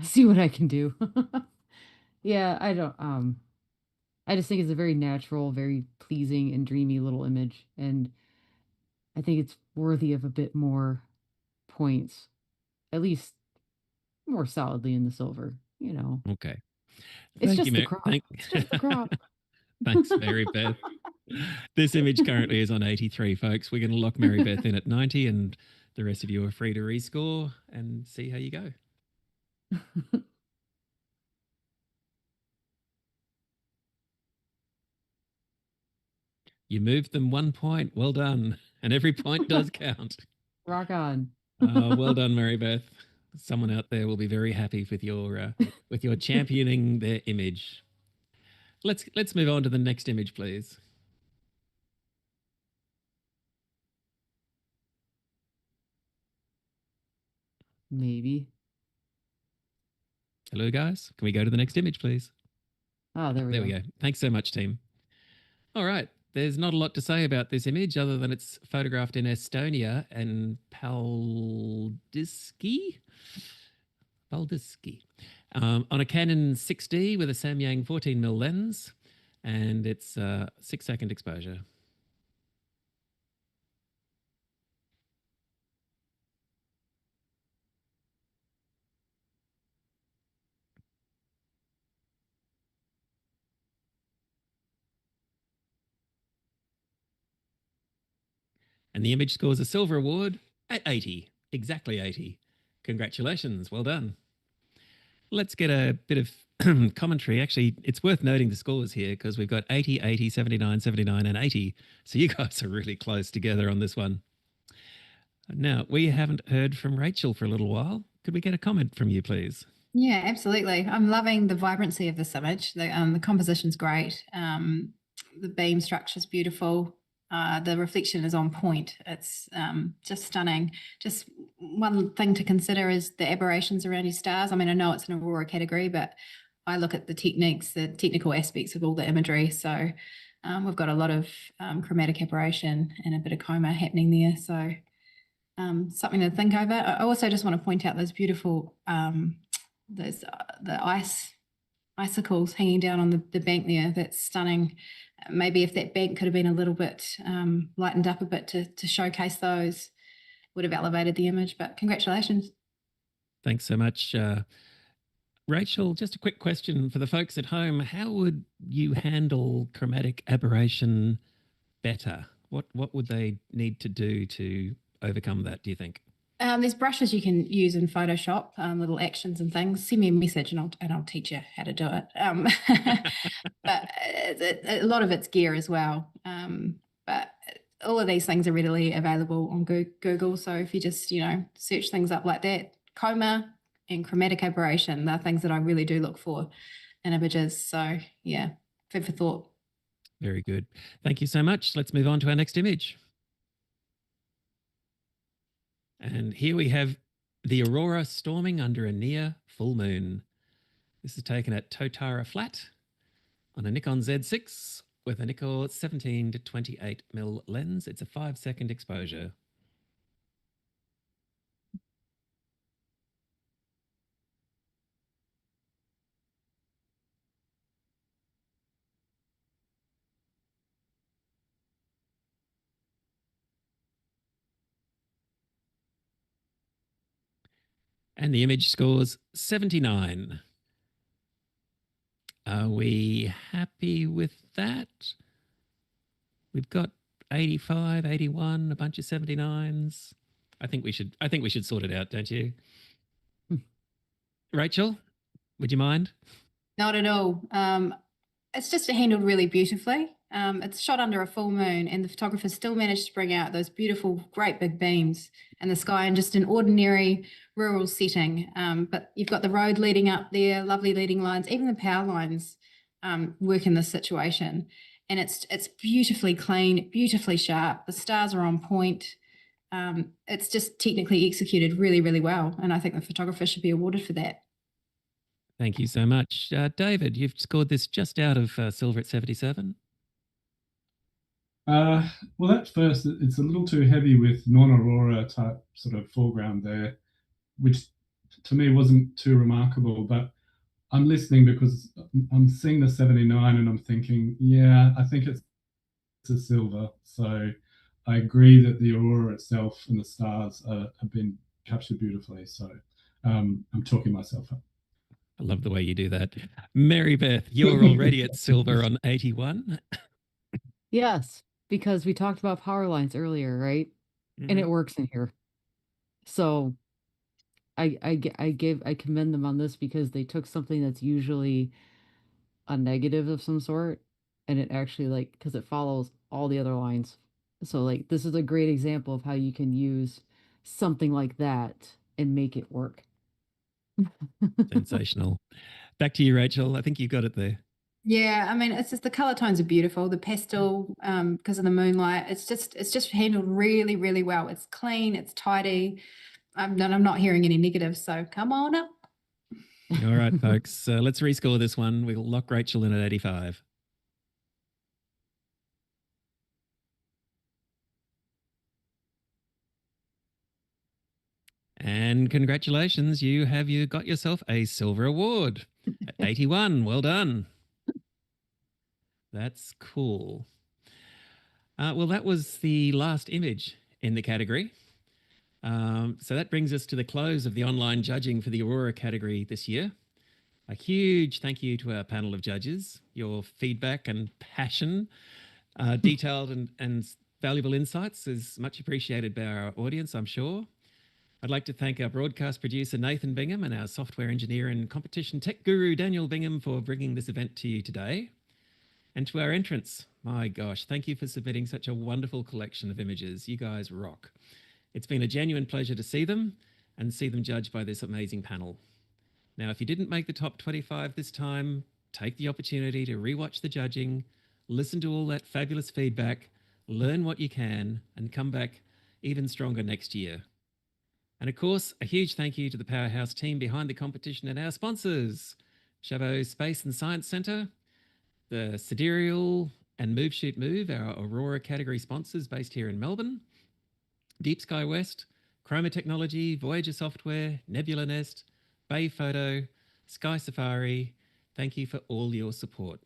See what I can do. Yeah, I just think it's a very natural, very pleasing and dreamy little image, and I think it's worthy of a bit more points, at least more solidly in the silver, Okay. It's Thank just you, the crop. It's just the crop. Thanks, Mary Beth. This image currently is on 83, folks. We're going to lock Mary Beth in at 90, and the rest of you are free to rescore and see how you go. You moved them 1 point. Well done. And every point does count. Rock on. Well done, Mary Beth. Someone out there will be very happy with your championing their image. Let's move on to the next image, please. Maybe. Hello, guys. Can we go to the next image, please? Oh, there we go. Thanks so much, team. All right. There's not a lot to say about this image other than it's photographed in Estonia and Paldiski, on a Canon 6D with a Samyang 14mm lens, and it's 6-second exposure. And the image scores a silver award at 80, exactly 80. Congratulations, well done. Let's get a bit of commentary. Actually, it's worth noting the scores here because we've got 80, 80, 79, 79, and 80. So you guys are really close together on this one. Now, we haven't heard from Rachel for a little while. Could we get a comment from you, please? Yeah, absolutely. I'm loving the vibrancy of this image. The composition's great. The beam structure's beautiful. The reflection is on point. It's just stunning. Just one thing to consider is the aberrations around your stars. I mean, I know it's an Aurora category, but I look at the techniques, the technical aspects of all the imagery. So we've got a lot of chromatic aberration and a bit of coma happening there. So something to think over. I also just want to point out those beautiful those the icicles hanging down on the bank there. That's stunning. Maybe if that bank could have been a little bit lightened up a bit to showcase those, would have elevated the image. But congratulations. Thanks so much. Rachel, just a quick question for the folks at home. How would you handle chromatic aberration better? What would they need to do to overcome that, do you think? There's brushes you can use in Photoshop, little actions and things. Send me a message and I'll teach you how to do it. But a lot of it's gear as well. But all of these things are readily available on Google. So if you just, search things up like that, coma and chromatic aberration, they're things that I really do look for in images. So yeah, food for thought. Very good. Thank you so much. Let's move on to our next image. And here we have the Aurora storming under a near full moon. This is taken at Totara Flat on a Nikon Z6 with a Nikon 17 to 28mm lens. It's a 5-second exposure. And the image scores 79. Are we happy with that? We've got 85, 81, a bunch of 79s. I think we should sort it out, don't you? Rachel, would you mind? Not at all. It's just handled really beautifully. It's shot under a full moon, and the photographer still managed to bring out those beautiful, great big beams in the sky in just an ordinary rural setting. But you've got the road leading up there, lovely leading lines, even the power lines work in this situation. And it's beautifully clean, beautifully sharp. The stars are on point. It's just technically executed really, really well. And I think the photographer should be awarded for that. Thank you so much. David, you've scored this just out of silver at 77. Well, at first, it's a little too heavy with non-Aurora type sort of foreground there, which to me wasn't too remarkable. But I'm listening because I'm seeing the 79 and I'm thinking, yeah, I think it's a silver. So I agree that the Aurora itself and the stars have been captured beautifully. So I'm talking myself up. I love the way you do that. Mary Beth, you're already at silver on 81. Yes, because we talked about power lines earlier, right? Mm-hmm. And it works in here. So I commend them on this because they took something that's usually a negative of some sort, and it actually because it follows all the other lines. So this is a great example of how you can use something like that and make it work. Sensational. Back to you, Rachel. I think you got it there. Yeah, I mean, it's just the color tones are beautiful. The pastel, because of the moonlight, it's just handled really, really well. It's clean, it's tidy. I'm not hearing any negatives, so come on up. All right, folks. Let's rescore this one. We'll lock Rachel in at 85. And congratulations, you got yourself a silver award at 81. Well done. That's cool. Well, that was the last image in the category. So that brings us to the close of the online judging for the Aurora category this year. A huge thank you to our panel of judges. Your feedback and passion, detailed and valuable insights is much appreciated by our audience, I'm sure. I'd like to thank our broadcast producer, Nathan Bingham, and our software engineer and competition tech guru, Daniel Bingham, for bringing this event to you today. And to our entrants, my gosh, thank you for submitting such a wonderful collection of images. You guys rock. It's been a genuine pleasure to see them and see them judged by this amazing panel. Now, if you didn't make the top 25 this time, take the opportunity to rewatch the judging, listen to all that fabulous feedback, learn what you can, and come back even stronger next year. And of course, a huge thank you to the powerhouse team behind the competition and our sponsors, Chabot Space and Science Centre, the Sidereal and Move Shoot Move, our Aurora Category sponsors based here in Melbourne, Deep Sky West, Chroma Technology, Voyager Software, Nebula Nest, Bay Photo, Sky Safari. Thank you for all your support.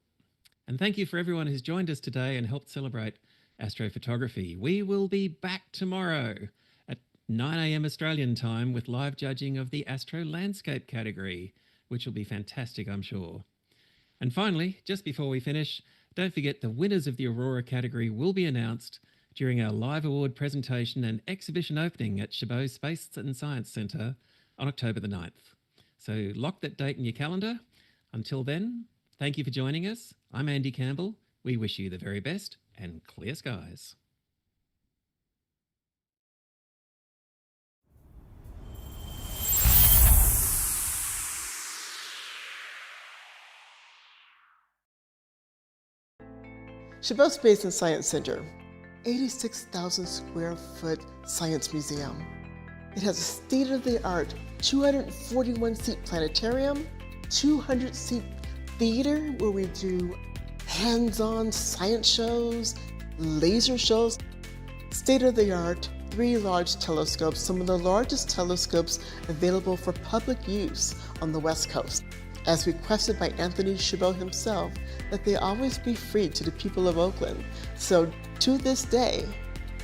And thank you for everyone who's joined us today and helped celebrate astrophotography. We will be back tomorrow at 9 a.m. Australian time with live judging of the Astro Landscape category, which will be fantastic, I'm sure. And finally, just before we finish, don't forget the winners of the Aurora category will be announced during our live award presentation and exhibition opening at Chabot Space and Science Centre on October the 9th. So lock that date in your calendar. Until then, thank you for joining us. I'm Andy Campbell. We wish you the very best and clear skies. Chabot Space and Science Center, 86,000 square foot science museum. It has a state-of-the-art 241-seat planetarium, 200-seat theater where we do hands-on science shows, laser shows, state-of-the-art 3 large telescopes, some of the largest telescopes available for public use on the West Coast, as requested by Anthony Chabot himself, that they always be free to the people of Oakland. So to this day,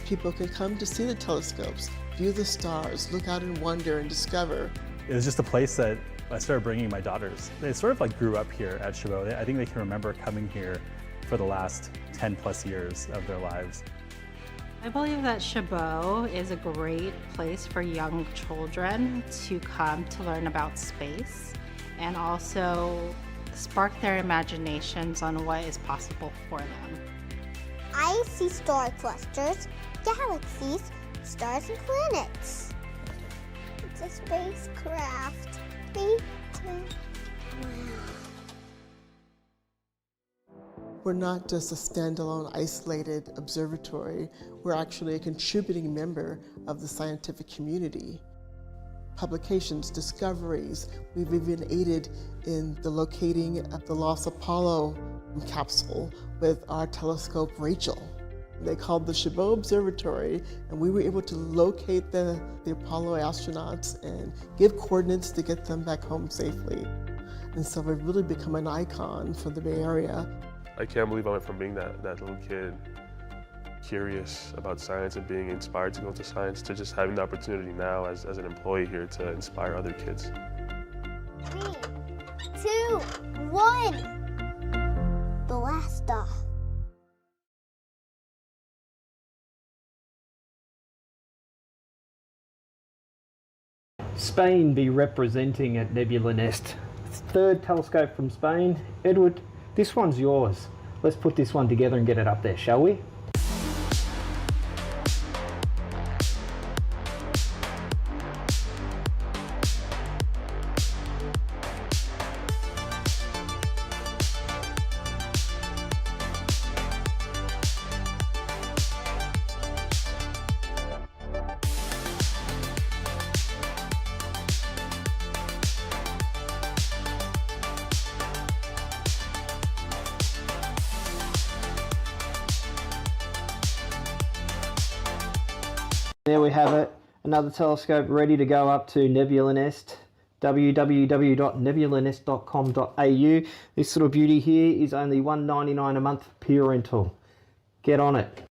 people can come to see the telescopes, view the stars, look out and wonder and discover. It was just a place that I started bringing my daughters. They sort of like grew up here at Chabot. I think they can remember coming here for the last 10 plus years of their lives. I believe that Chabot is a great place for young children to come to learn about space and also spark their imaginations on what is possible for them. I see star clusters, galaxies, stars, and planets. It's a spacecraft. Wow. We're not just a standalone, isolated observatory. We're actually a contributing member of the scientific community. Publications, discoveries. We've even aided in the locating of the Lost Apollo capsule with our telescope Rachel. They called the Chabot Observatory, and we were able to locate the Apollo astronauts and give coordinates to get them back home safely. And so we've really become an icon for the Bay Area. I can't believe I went from being that little kid curious about science and being inspired to go into science to just having the opportunity now as an employee here to inspire other kids. 3, 2, 1. Blast off. Spain be representing at Nebula Nest. 3rd telescope from Spain. Edward, this one's yours. Let's put this one together and get it up there, shall we? There we have it, another telescope ready to go up to Nebula Nest. www.nebulanest.com.au. This little beauty here is only $1.99 a month, pure rental. Get on it.